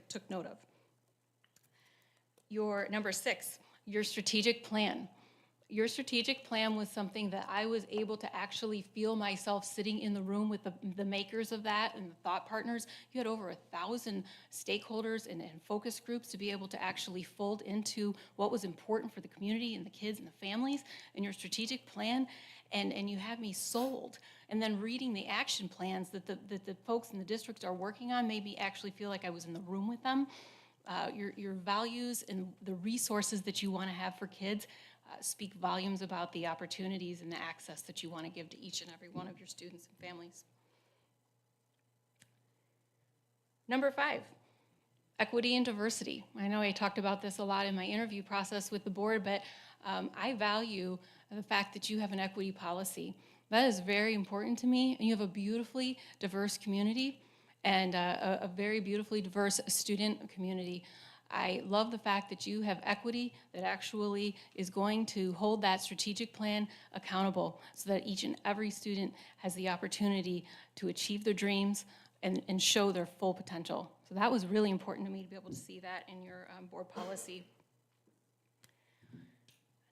took note of. Your number 6, your strategic plan. Your strategic plan was something that I was able to actually feel myself sitting in the room with the makers of that and the thought partners. You had over 1,000 stakeholders and focus groups to be able to actually fold into what was important for the community and the kids and the families in your strategic plan. And you had me sold. And then reading the action plans that the folks in the district are working on made me actually feel like I was in the room with them. Your values and the resources that you want to have for kids speak volumes about the opportunities and the access that you want to give to each and every one of your students and families. Number 5, equity and diversity. I know I talked about this a lot in my interview process with the board, but I value the fact that you have an equity policy. That is very important to me, and you have a beautifully diverse community and a very beautifully diverse student community. I love the fact that you have equity that actually is going to hold that strategic plan accountable so that each and every student has the opportunity to achieve their dreams and show their full potential. So that was really important to me to be able to see that in your board policy.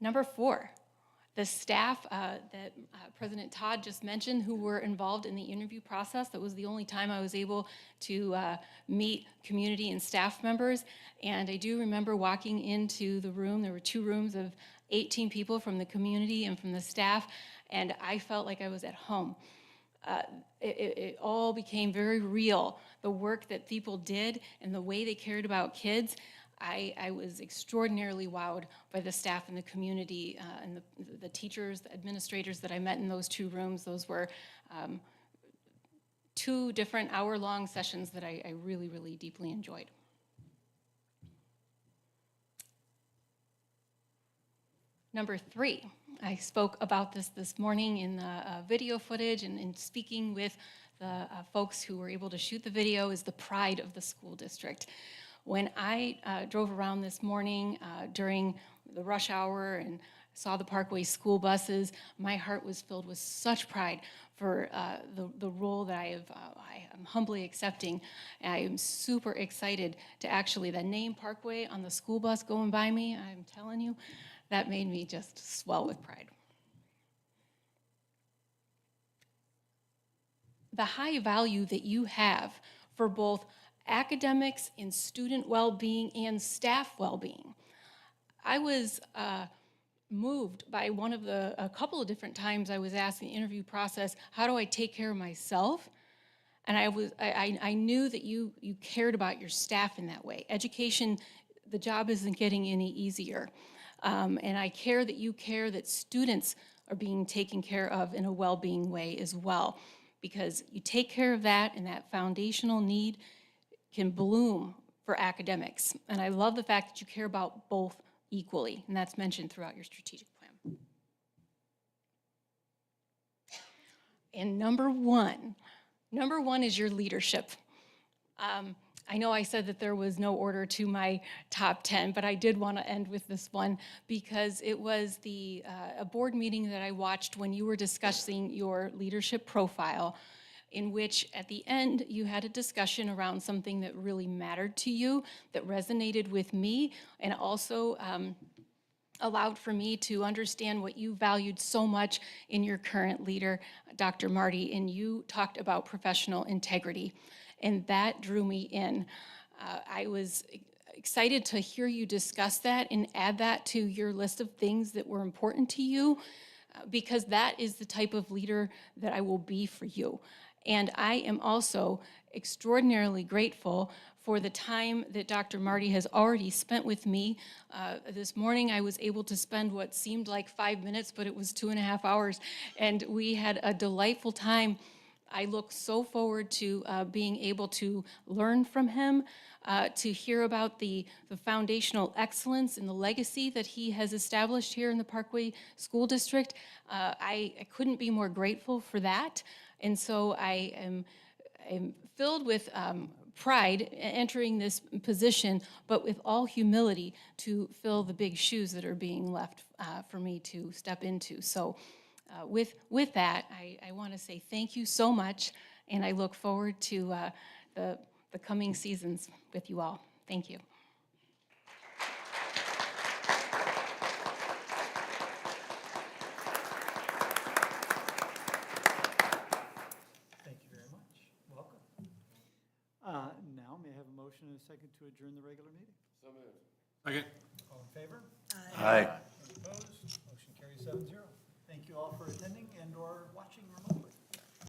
Number 4, the staff that President Todd just mentioned who were involved in the interview process. That was the only time I was able to meet community and staff members. And I do remember walking into the room. There were 2 rooms of 18 people from the community and from the staff, and I felt like I was at home. It all became very real. The work that people did and the way they cared about kids. I was extraordinarily wowed by the staff and the community and the teachers, the administrators that I met in those 2 rooms. Those were 2 different hour-long sessions that I really, really deeply enjoyed. Number 3, I spoke about this morning in the video footage and in speaking with the folks who were able to shoot the video, is the pride of the school district. When I drove around this morning during the rush hour and saw the Parkway school buses, my heart was filled with such pride for the role that I am humbly accepting. And I am super excited to actually, the name Parkway on the school bus going by me, I'm telling you, that made me just swell with pride. The high value that you have for both academics and student well-being and staff well-being. I was moved by a couple of different times I was asked in the interview process, how do I take care of myself? And I knew that you cared about your staff in that way. Education, the job isn't getting any easier. And I care that you care that students are being taken care of in a well-being way as well. Because you take care of that, and that foundational need can bloom for academics. And I love the fact that you care about both equally, and that's mentioned throughout your strategic plan. And number one is your leadership. I know I said that there was no order to my top 10, but I did want to end with this one because it was a board meeting that I watched when you were discussing your leadership profile, in which at the end you had a discussion around something that really mattered to you, that resonated with me, and also allowed for me to understand what you valued so much in your current leader, Dr. Marty, and you talked about professional integrity, and that drew me in. I was excited to hear you discuss that and add that to your list of things that were important to you, because that is the type of leader that I will be for you. And I am also extraordinarily grateful for the time that Dr. Marty has already spent with me. This morning I was able to spend what seemed like 5 minutes, but it was 2.5 hours, and we had a delightful time. I look so forward to being able to learn from him, to hear about the foundational excellence and the legacy that he has established here in the Parkway School District. I couldn't be more grateful for that. And so I am filled with pride entering this position, but with all humility to fill the big shoes that are being left for me to step into. So with that, I want to say thank you so much, and I look forward to the coming seasons with you all. Thank you. Thank you very much. Welcome. Now, may I have a motion and a second to adjourn the regular meeting? So moved. Second. All in favor? Aye. Any opposed? Motion carries 7-0. Thank you all for attending and/or watching remotely.